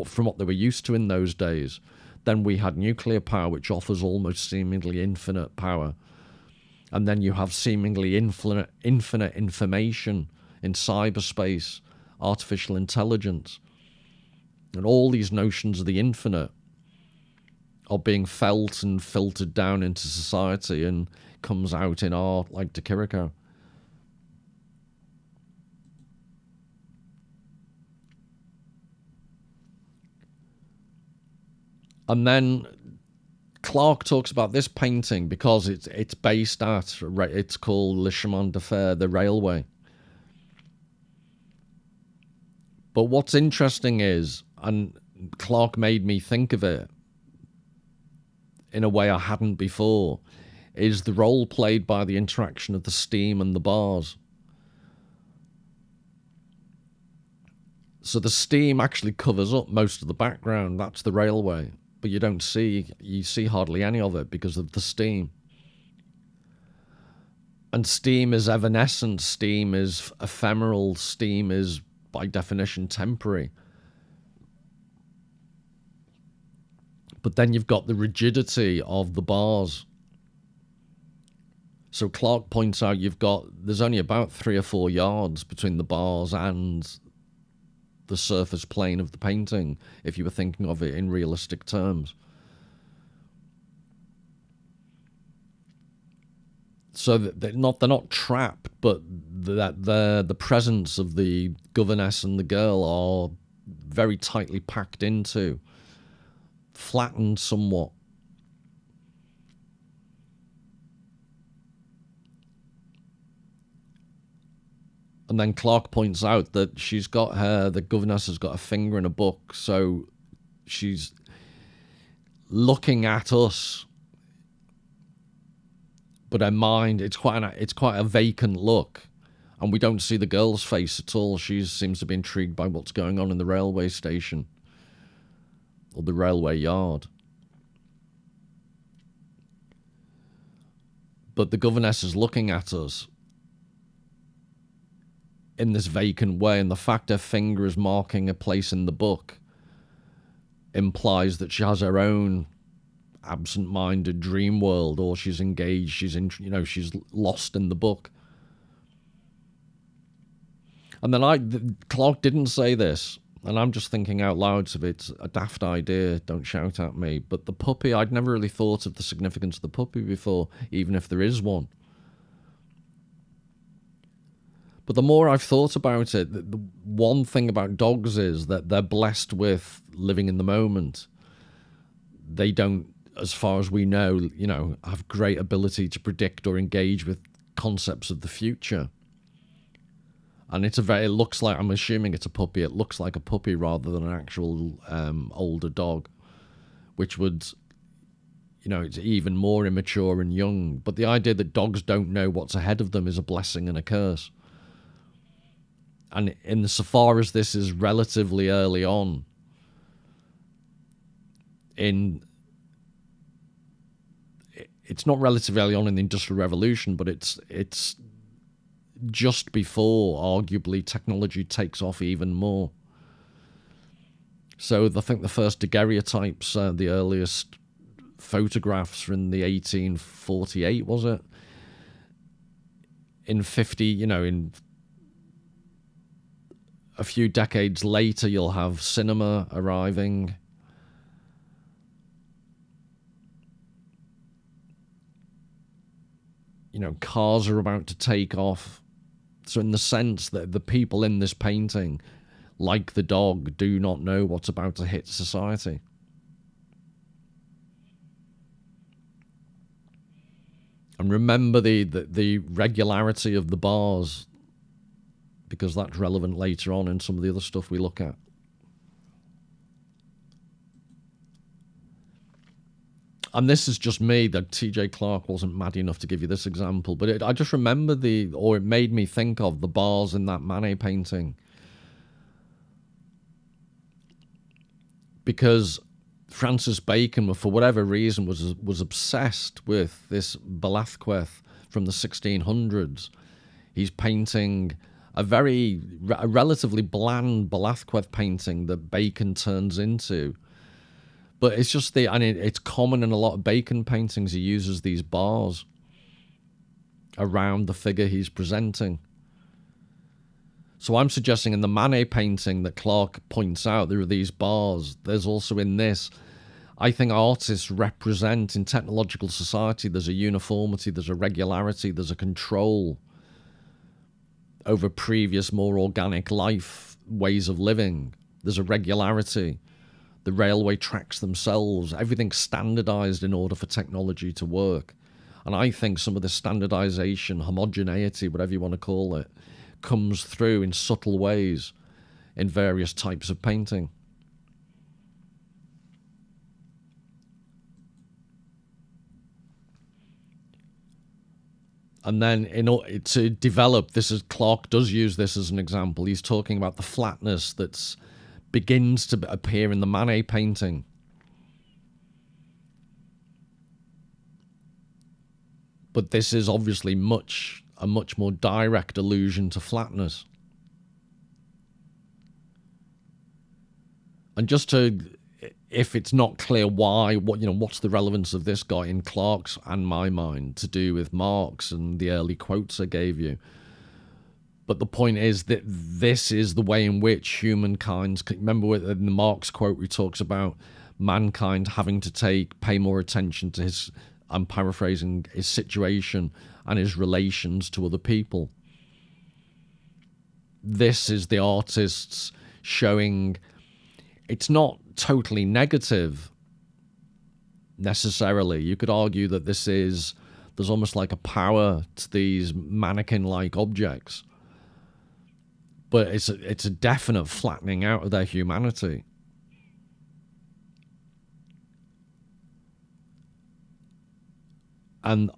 [SPEAKER 1] from what they were used to in those days. Then we had nuclear power, which offers almost seemingly infinite power. And then you have seemingly infinite information in cyberspace, artificial intelligence. And all these notions of the infinite are being felt and filtered down into society and comes out in art like De Chirico. And then Clark talks about this painting because it's based at, it's called Le Chemin de Fer, the railway. But what's interesting is, and Clark made me think of it in a way I hadn't before, is the role played by the interaction of the steam and the bars. So the steam actually covers up most of the background. That's the railway. But you see hardly any of it because of the steam. And steam is evanescent, steam is ephemeral, steam is by definition temporary. But then you've got the rigidity of the bars. So Clark points out there's only about 3 or 4 yards between the bars and the surface plane of the painting, if you were thinking of it in realistic terms. So they're not trapped, but that the presence of the governess and the girl are very tightly packed into, flattened somewhat. And then Clark points out that the governess has got a finger in a book, so she's looking at us, but her mind, it's quite a vacant look, and we don't see the girl's face at all. She seems to be intrigued by what's going on in the railway station or the railway yard. But the governess is looking at us in this vacant way, and the fact her finger is marking a place in the book implies that she has her own absent-minded dream world, or she's engaged, she's lost in the book. And then Clark didn't say this, and I'm just thinking out loud, so if it's a daft idea, don't shout at me, but the puppy, I'd never really thought of the significance of the puppy before, even if there is one. But the more I've thought about it, the one thing about dogs is that they're blessed with living in the moment. They don't, as far as we know, have great ability to predict or engage with concepts of the future. And it looks like, I'm assuming it's a puppy, it looks like a puppy rather than an actual older dog, which would, it's even more immature and young. But the idea that dogs don't know what's ahead of them is a blessing and a curse. And insofar as this is relatively early on it's not relatively early on in the Industrial Revolution, but it's just before, arguably, technology takes off even more. So I think the first daguerreotypes, the earliest photographs are in the 1848, was it? In a few decades later, you'll have cinema arriving. Cars are about to take off. So in the sense that the people in this painting, like the dog, do not know what's about to hit society. And remember the regularity of the bars, because that's relevant later on in some of the other stuff we look at. And this is just me, that T.J. Clark wasn't mad enough to give you this example, but I just remember it made me think of the bars in that Manet painting. Because Francis Bacon, for whatever reason, was obsessed with this Velázquez from the 1600s. He's painting a relatively bland Velázquez painting that Bacon turns into. But it's just it's common in a lot of Bacon paintings. He uses these bars around the figure he's presenting. So I'm suggesting in the Manet painting that Clark points out, there are these bars. There's also in this, I think artists represent, in technological society, there's a uniformity, there's a regularity, there's a control over previous, more organic life, ways of living. There's a regularity. the railway tracks themselves, everything's standardized in order for technology to work. And I think some of the standardization, homogeneity, whatever you want to call it, comes through in subtle ways in various types of painting. And then to develop this, as Clark does use this as an example, he's talking about the flatness that begins to appear in the Manet painting. But this is obviously a much more direct allusion to flatness. And just to, if it's not clear why, what's the relevance of this guy in Clark's and my mind to do with Marx and the early quotes I gave you? But the point is that this is the way in which humankind, remember in the Marx quote, he talks about mankind having to pay more attention to his, I'm paraphrasing, his situation and his relations to other people. This is the artists showing it's not totally negative necessarily. You could argue that there's almost like a power to these mannequin-like objects. But it's a definite flattening out of their humanity. And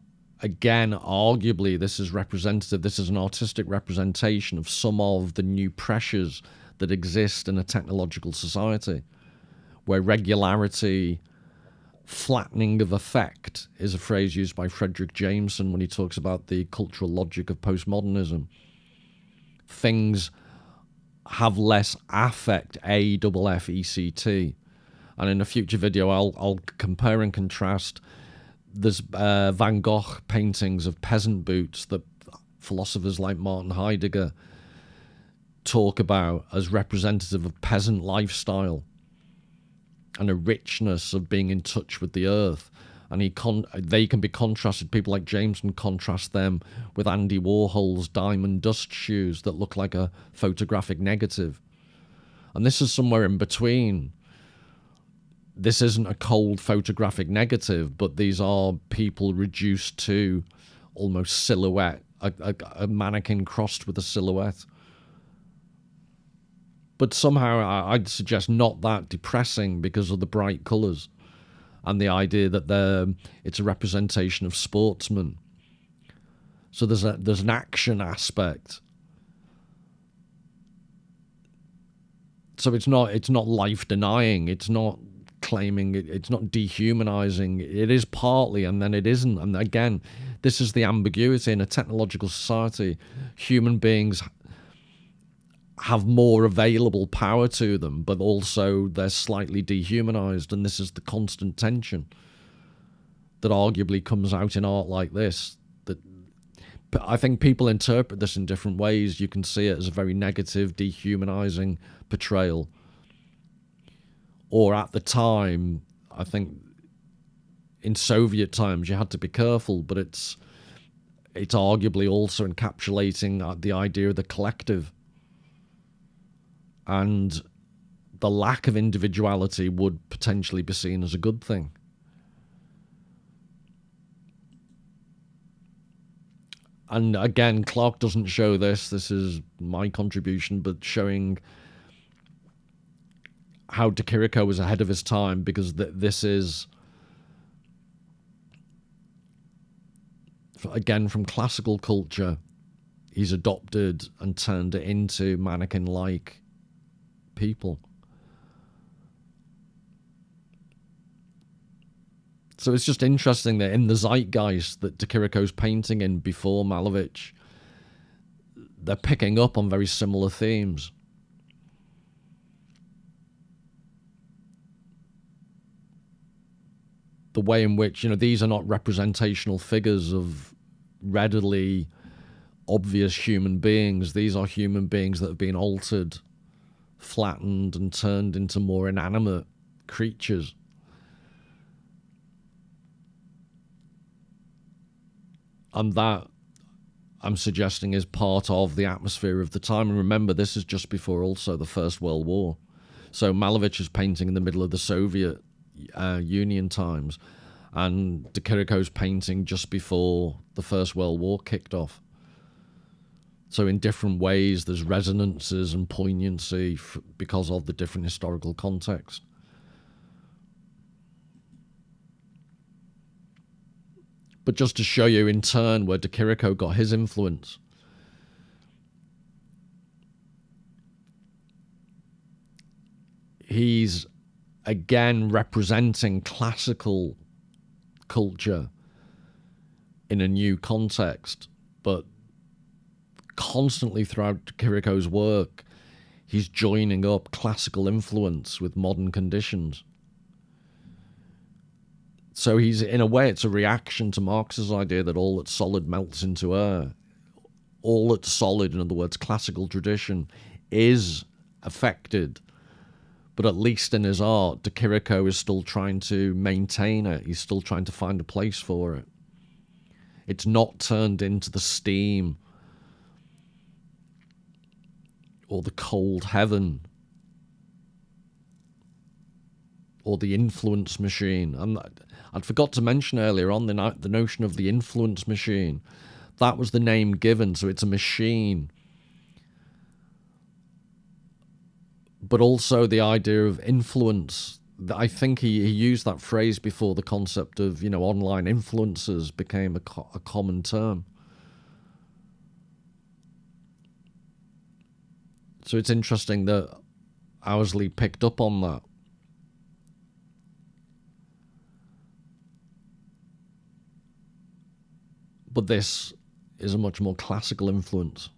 [SPEAKER 1] again, arguably, this is representative. This is an artistic representation of some of the new pressures that exist in a technological society, where regularity, flattening of effect is a phrase used by Frederick Jameson when he talks about the cultural logic of postmodernism. Things have less affect, A-F-F-E-C-T. And in a future video, I'll compare and contrast. There's Van Gogh paintings of peasant boots that philosophers like Martin Heidegger talk about as representative of peasant lifestyle and a richness of being in touch with the earth. And they can be contrasted, people like Jameson contrast them with Andy Warhol's diamond dust shoes that look like a photographic negative. And this is somewhere in between. This isn't a cold photographic negative, but these are people reduced to almost silhouette, a mannequin crossed with a silhouette. But somehow I'd suggest not that depressing because of the bright colours and the idea that it's a representation of sportsmen. So there's an action aspect. So it's not life denying. It's not claiming. It's not dehumanizing. It is partly, and then it isn't. And again, this is the ambiguity in a technological society. Human beings have more available power to them, but also they're slightly dehumanized, and this is the constant tension that arguably comes out in art like this. That I think people interpret this in different ways. You can see it as a very negative, dehumanizing portrayal, or at the time, I think in Soviet times you had to be careful, but it's arguably also encapsulating the idea of the collective. And the lack of individuality would potentially be seen as a good thing. And again, Clark doesn't show this. This is my contribution, but showing how De Chirico was ahead of his time, because this is, again, from classical culture, he's adopted and turned it into mannequin-like people. So it's just interesting that in the zeitgeist that De Chirico's painting in before Malevich, they're picking up on very similar themes. The way in which, these are not representational figures of readily obvious human beings. These are human beings that have been altered, flattened, and turned into more inanimate creatures. And that, I'm suggesting, is part of the atmosphere of the time. And remember, this is just before also the First World War. So Malevich is painting in the middle of the Soviet Union times, and de Chirico's painting just before the First World War kicked off. So in different ways, there's resonances and poignancy because of the different historical context. But just to show you in turn where de Chirico got his influence, he's again representing classical culture in a new context, but constantly throughout de Chirico's work, he's joining up classical influence with modern conditions. So he's, in a way, it's a reaction to Marx's idea that all that's solid melts into air. All that's solid, in other words, classical tradition, is affected. But at least in his art, de Chirico is still trying to maintain it. He's still trying to find a place for it. It's not turned into the steam or the cold heaven or the influence machine. I'd forgot to mention earlier on the notion of the influence machine. That was the name given, so it's a machine. But also the idea of influence. I think he used that phrase before the concept of, online influencers became a common term. So it's interesting that Owsley picked up on that. But this is a much more classical influence.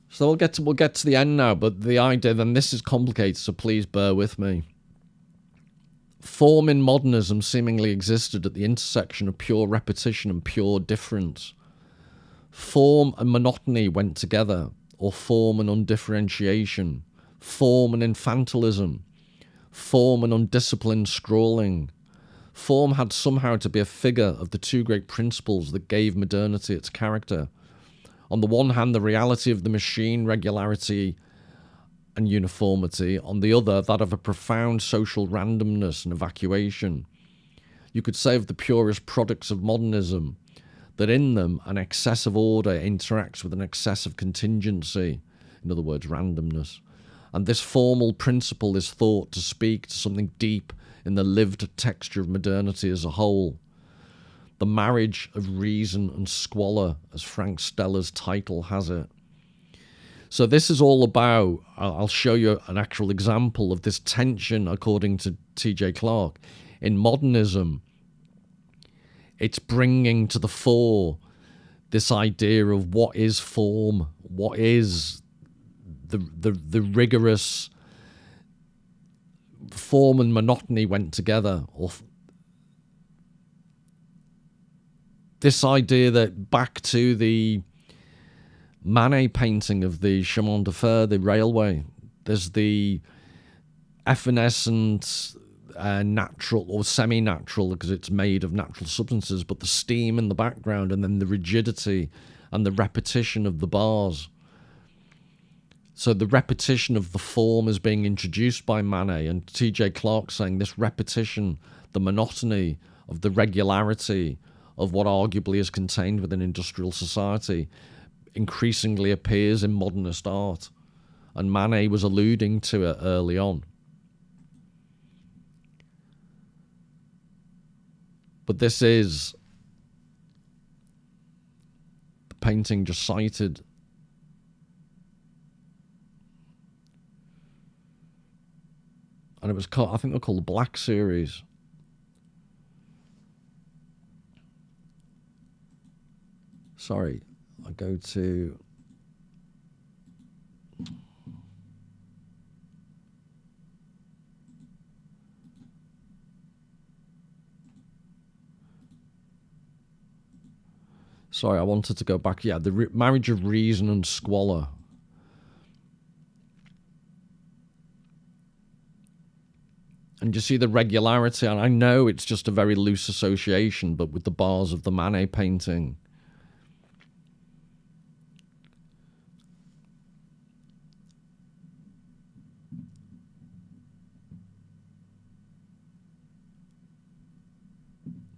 [SPEAKER 1] So we'll get to the end now, but the idea, then this is complicated, so please bear with me. Form in modernism seemingly existed at the intersection of pure repetition and pure difference. Form and monotony went together, or form and undifferentiation, form and infantilism, form and undisciplined scrawling. Form had somehow to be a figure of the two great principles that gave modernity its character. On the one hand, the reality of the machine, regularity and uniformity. On the other, that of a profound social randomness and evacuation. You could say of the purest products of modernism that in them an excess of order interacts with an excess of contingency, in other words, randomness. And this formal principle is thought to speak to something deep in the lived texture of modernity as a whole. The marriage of reason and squalor, as Frank Stella's title has it. So this is all about, I'll show you an actual example of this tension, according to T.J. Clark. In modernism, it's bringing to the fore this idea of what is form, what is the rigorous form and monotony went together, or this idea that back to the Manet painting of the chemin de fer, the railway, there's the evanescent, natural or semi-natural, because it's made of natural substances, but the steam in the background, and then the rigidity and the repetition of the bars. So the repetition of the form is being introduced by Manet, and T.J. Clark saying this repetition, the monotony of the regularity of what arguably is contained within industrial society, increasingly appears in modernist art. And Manet was alluding to it early on. But this is the painting just cited. And it was called, I think they're called the Black Series. Sorry, I go to... Sorry, I wanted to go back. Yeah, the marriage of reason and squalor. And you see the regularity, and I know it's just a very loose association, but with the bars of the Manet painting.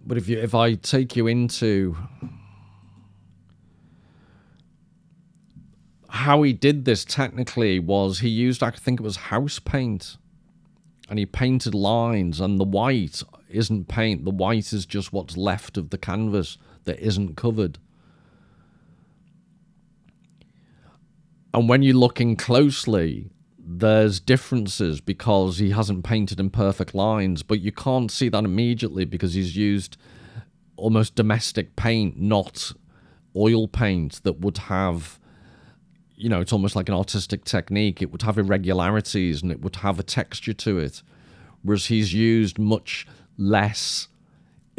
[SPEAKER 1] But if I take you into how he did this technically, was he used, I think it was house paint, and he painted lines, and the white isn't paint, the white is just what's left of the canvas that isn't covered. And when you're looking closely, there's differences because he hasn't painted in perfect lines, but you can't see that immediately because he's used almost domestic paint, not oil paint that would have, you know, it's almost like an artistic technique. It would have irregularities and it would have a texture to it. Whereas he's used much less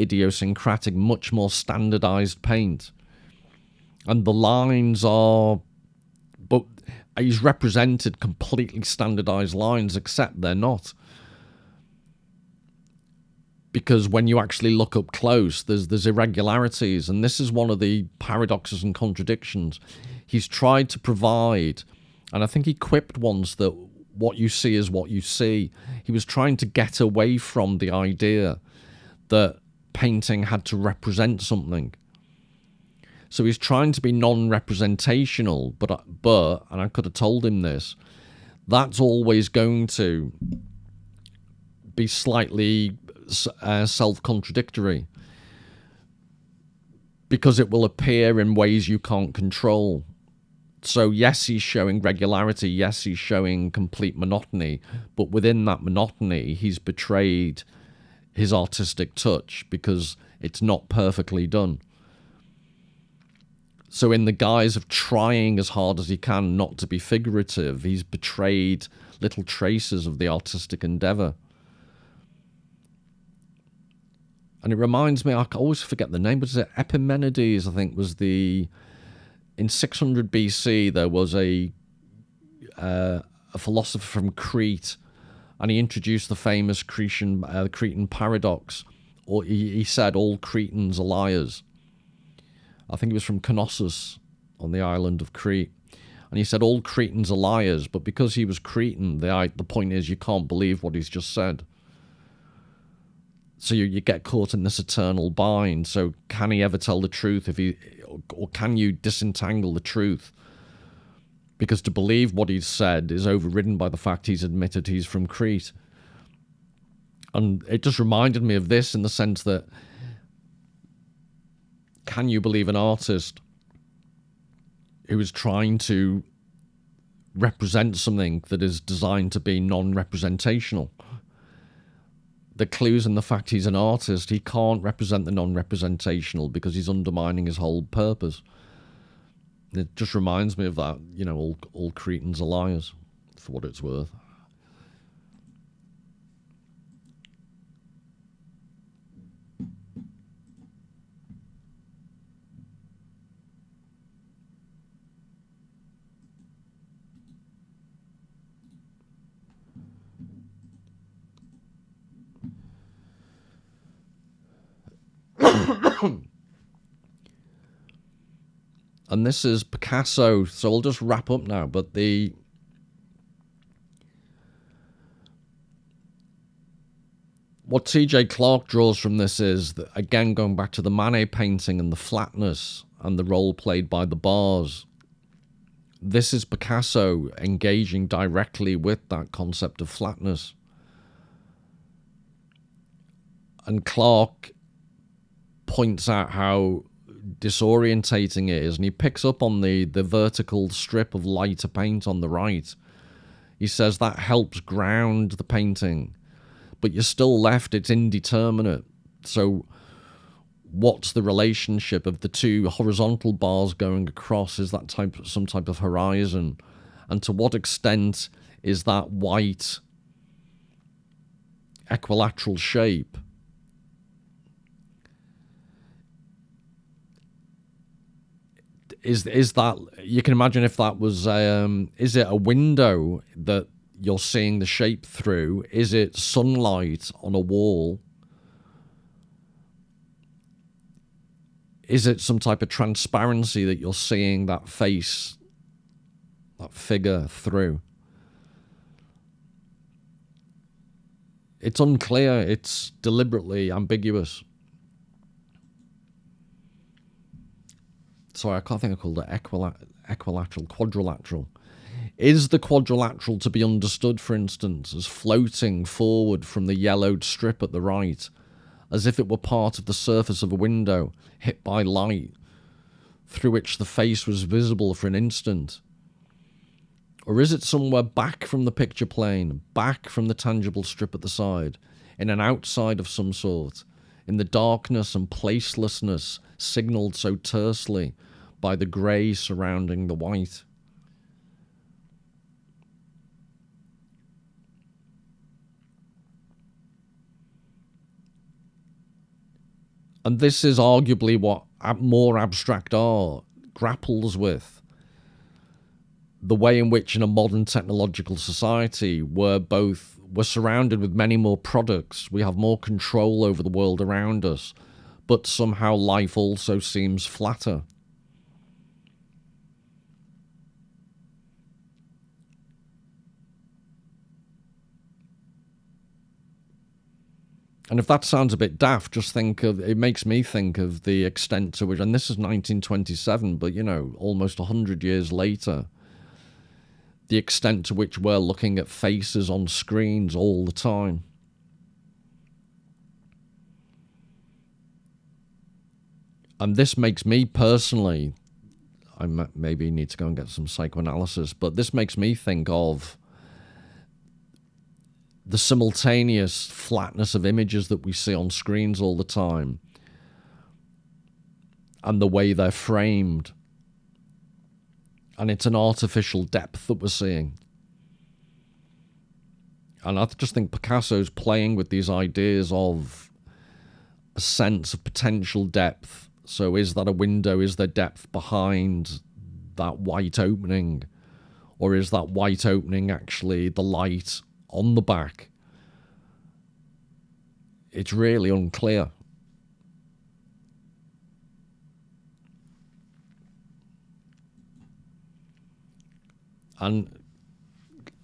[SPEAKER 1] idiosyncratic, much more standardized paint. And the lines are, but he's represented completely standardized lines, except they're not. Because when you actually look up close, there's irregularities. And this is one of the paradoxes and contradictions. He's tried to provide, and I think he quipped once that what you see is what you see. He was trying to get away from the idea that painting had to represent something. So he's trying to be non-representational, but and I could have told him this, that's always going to be slightly self-contradictory, because it will appear in ways you can't control. So yes, he's showing regularity, yes, he's showing complete monotony, but within that monotony, he's betrayed his artistic touch because it's not perfectly done. So in the guise of trying as hard as he can not to be figurative, he's betrayed little traces of the artistic endeavour. And it reminds me, I always forget the name, but is it Epimenides, I think, was the... In 600 BC, there was a philosopher from Crete, and he introduced the famous Cretan paradox. Or he said, all Cretans are liars. I think it was from Knossos on the island of Crete. And he said, all Cretans are liars, but because he was Cretan, the point is you can't believe what he's just said. So you get caught in this eternal bind. So can he ever tell the truth or can you disentangle the truth? Because to believe what he's said is overridden by the fact he's admitted he's from Crete. And it just reminded me of this in the sense that, can you believe an artist who is trying to represent something that is designed to be non-representational? The clue's in the fact he's an artist. He can't represent the non-representational because he's undermining his whole purpose. It just reminds me of that, you know, all Cretans are liars, for what it's worth. And this is Picasso, so I'll just wrap up now, but what T.J. Clarke draws from this is, that, again, going back to the Manet painting and the flatness and the role played by the bars, this is Picasso engaging directly with that concept of flatness. And Clarke points out how disorientating it is, and he picks up on the vertical strip of lighter paint on the right. He says that helps ground the painting, but you're still left, it's indeterminate. So what's the relationship of the two horizontal bars going across? Is that some type of horizon? And to what extent is that white equilateral shape is that, you can imagine if that was is it a window that you're seeing the shape through? Is it sunlight on a wall? Is it some type of transparency that you're seeing that face, that figure through? It's unclear. It's deliberately ambiguous. sorry, I can't think I called it equilateral, quadrilateral. Is the quadrilateral to be understood, for instance, as floating forward from the yellowed strip at the right, as if it were part of the surface of a window hit by light, through which the face was visible for an instant? Or is it somewhere back from the picture plane, back from the tangible strip at the side, in an outside of some sort, in the darkness and placelessness signalled so tersely by the grey surrounding the white? And this is arguably what more abstract art grapples with. The way in which in a modern technological society we're surrounded with many more products, we have more control over the world around us, but somehow life also seems flatter. And if that sounds a bit daft, just think of, it makes me think of the extent to which, and this is 1927, but you know, almost 100 years later, the extent to which we're looking at faces on screens all the time. And this makes me personally, I maybe need to go and get some psychoanalysis, but this makes me think of the simultaneous flatness of images that we see on screens all the time and the way they're framed. And it's an artificial depth that we're seeing. And I just think Picasso's playing with these ideas of a sense of potential depth. So is that a window? Is there depth behind that white opening? Or is that white opening actually the light on the back? It's really unclear. And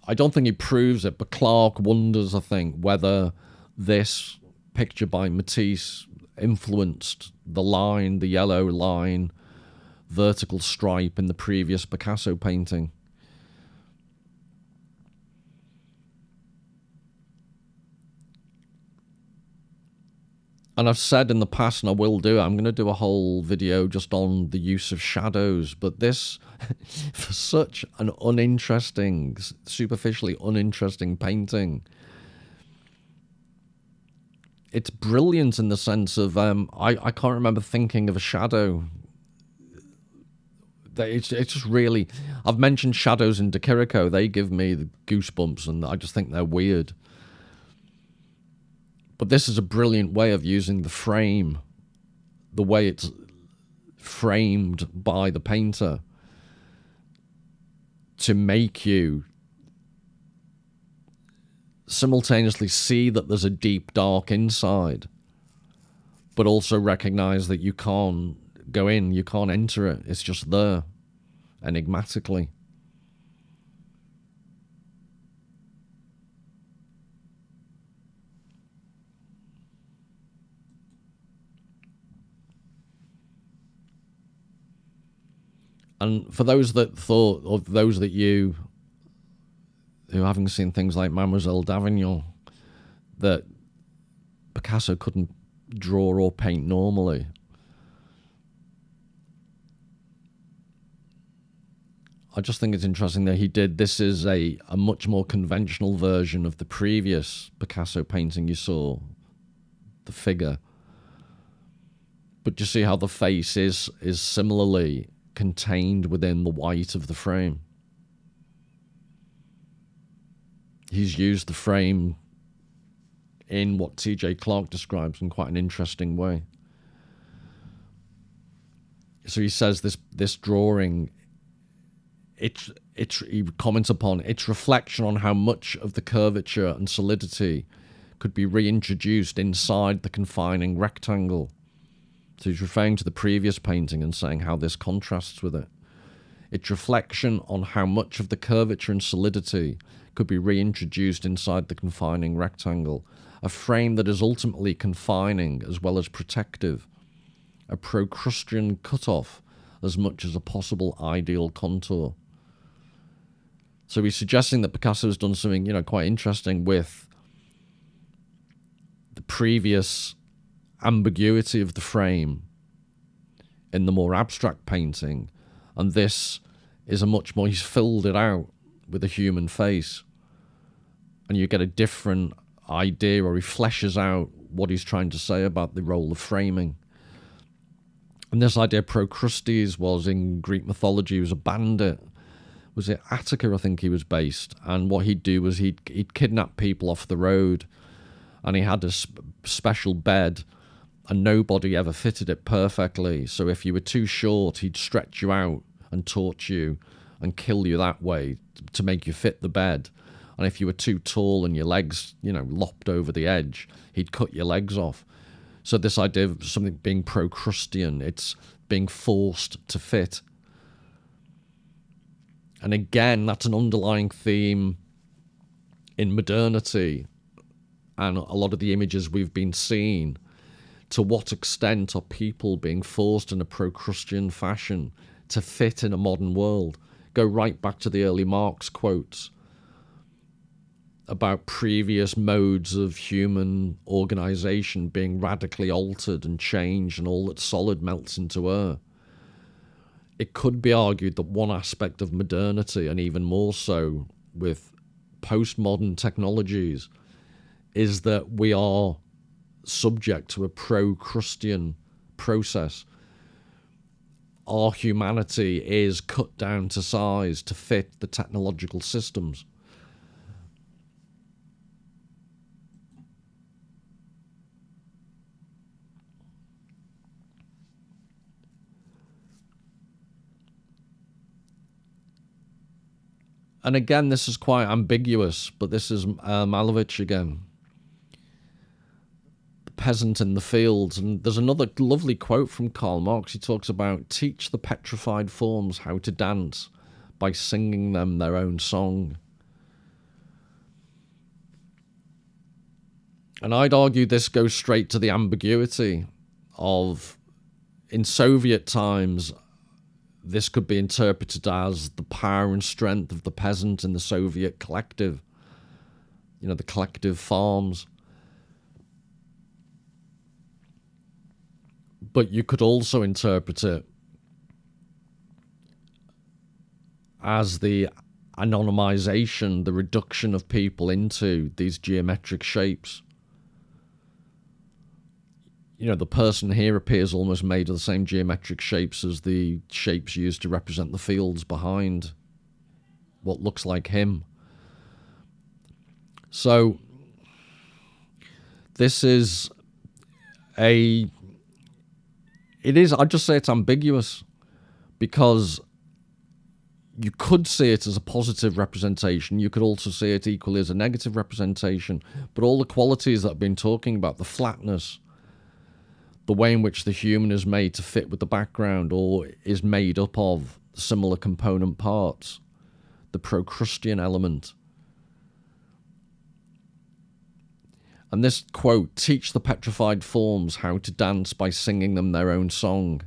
[SPEAKER 1] I don't think he proves it, but Clark wonders, I think, whether this picture by Matisse influenced the line, the yellow line, vertical stripe in the previous Picasso painting. And I've said in the past, and I will do it, I'm going to do a whole video just on the use of shadows. But this, for such an uninteresting, superficially uninteresting painting, it's brilliant in the sense of, I can't remember thinking of a shadow. It's just really, I've mentioned shadows in De Chirico. They give me the goosebumps, and I just think they're weird. But this is a brilliant way of using the frame, the way it's framed by the painter, to make you simultaneously see that there's a deep, dark inside, but also recognize that you can't go in, you can't enter it. It's just there, enigmatically. And for those that thought, or those that you who haven't seen things like Mademoiselle d'Avignon, that Picasso couldn't draw or paint normally, I just think it's interesting that he did. This is a much more conventional version of the previous Picasso painting you saw, the figure. But you see how the face is similarly contained within the white of the frame. He's used the frame in what T.J. Clark describes in quite an interesting way. So he says this drawing, he comments upon its reflection on how much of the curvature and solidity could be reintroduced inside the confining rectangle. So he's referring to the previous painting and saying how this contrasts with it. Its reflection on how much of the curvature and solidity could be reintroduced inside the confining rectangle, a frame that is ultimately confining as well as protective, a Procrustean cutoff as much as a possible ideal contour. So he's suggesting that Picasso has done something, quite interesting with the previous ambiguity of the frame in the more abstract painting, and this is a much more, he's filled it out with a human face, and you get a different idea, or he fleshes out what he's trying to say about the role of framing. And this idea, Procrustes, was in Greek mythology, he was a bandit. Was it Attica, I think he was based, and what he'd do was he'd kidnap people off the road, and he had a special bed, and nobody ever fitted it perfectly. So if you were too short, he'd stretch you out and torture you and kill you that way to make you fit the bed. And if you were too tall and your legs, lopped over the edge, he'd cut your legs off. So this idea of something being Procrustean, it's being forced to fit. And again, that's an underlying theme in modernity and a lot of the images we've been seeing. To what extent are people being forced in a Procrustean fashion to fit in a modern world? Go right back to the early Marx quotes about previous modes of human organization being radically altered and changed, and all that's solid melts into air. It could be argued that one aspect of modernity, and even more so with postmodern technologies, is that we are subject to a Procrustean process. Our humanity is cut down to size to fit the technological systems. And again, this is quite ambiguous, but this is Malevich again. The peasant in the fields. And there's another lovely quote from Karl Marx. He talks about, teach the petrified forms how to dance by singing them their own song. And I'd argue this goes straight to the ambiguity of, in Soviet times, this could be interpreted as the power and strength of the peasant in the Soviet collective, the collective farms. But you could also interpret it as the anonymization, the reduction of people into these geometric shapes. The person here appears almost made of the same geometric shapes as the shapes used to represent the fields behind what looks like him. So this is I'd just say it's ambiguous, because you could see it as a positive representation. You could also see it equally as a negative representation. But all the qualities that I've been talking about, the flatness, the way in which the human is made to fit with the background or is made up of similar component parts, the Procrustean element. And this quote, teach the petrified forms how to dance by singing them their own song.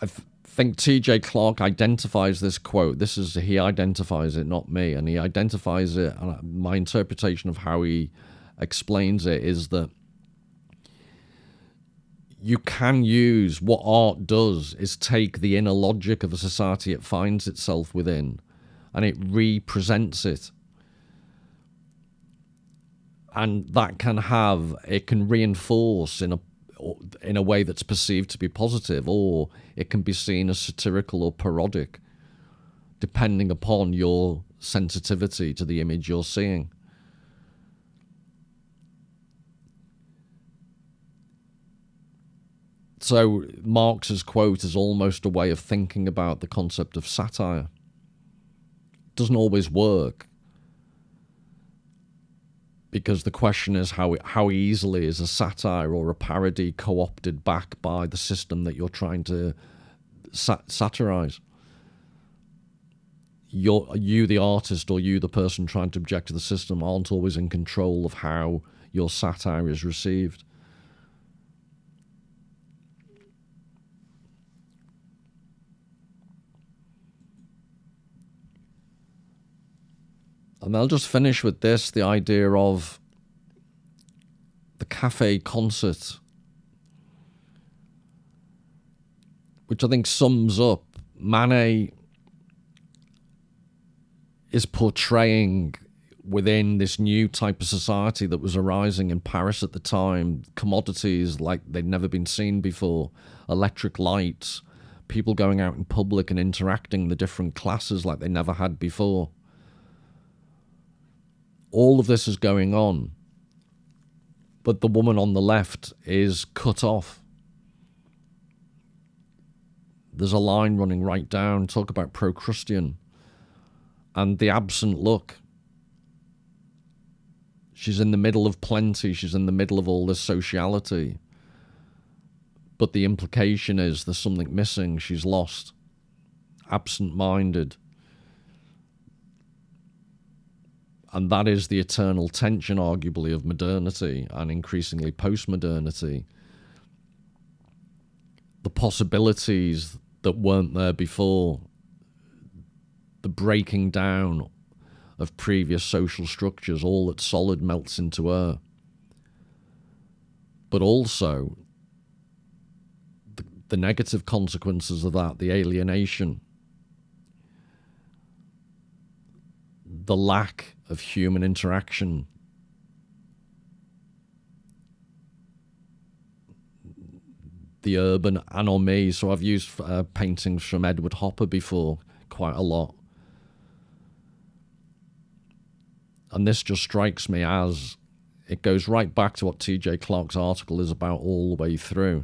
[SPEAKER 1] I think T.J. Clark identifies this quote. He identifies it, not me, and he identifies it. And my interpretation of how he explains it is that you can use, what art does is take the inner logic of a society it finds itself within, and it represents it. And that it can reinforce in a way that's perceived to be positive, or it can be seen as satirical or parodic, depending upon your sensitivity to the image you're seeing. So Marx's quote is almost a way of thinking about the concept of satire. It doesn't always work, because the question is how easily is a satire or a parody co-opted back by the system that you're trying to satirize. You, the artist, or you, the person trying to object to the system, aren't always in control of how your satire is received. And I'll just finish with this, the idea of the cafe concert, which I think sums up Manet is portraying within this new type of society that was arising in Paris at the time, commodities like they'd never been seen before, electric lights, people going out in public and interacting the different classes like they never had before. All of this is going on, but the woman on the left is cut off. There's a line running right down, talk about Procrustean, and the absent look. She's in the middle of plenty, she's in the middle of all this sociality, but the implication is there's something missing, she's lost, absent-minded. And that is the eternal tension, arguably, of modernity and increasingly postmodernity. The possibilities that weren't there before, the breaking down of previous social structures, all that's solid melts into air. But also, the negative consequences of that, the alienation, the lack of human interaction, the urban anomie. So I've used paintings from Edward Hopper before quite a lot. And this just strikes me as, it goes right back to what T.J. Clarke's article is about all the way through.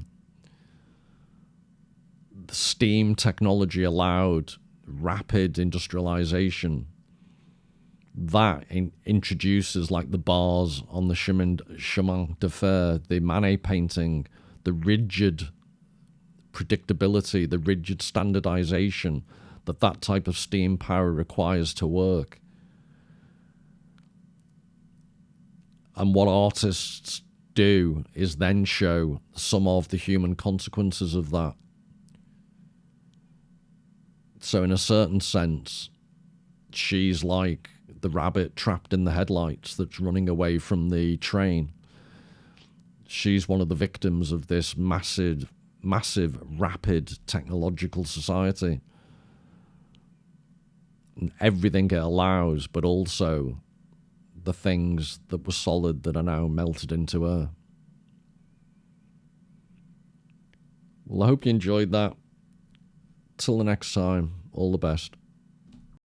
[SPEAKER 1] The steam technology allowed rapid industrialization. That introduces, like the bars on the Chemin de Fer, the Manet painting, the rigid predictability, the rigid standardization that type of steam power requires to work. And what artists do is then show some of the human consequences of that. So in a certain sense, she's like the rabbit trapped in the headlights that's running away from the train. She's one of the victims of this massive, rapid technological society. And everything it allows, but also the things that were solid that are now melted into air. Well, I hope you enjoyed that. Till the next time, all the best.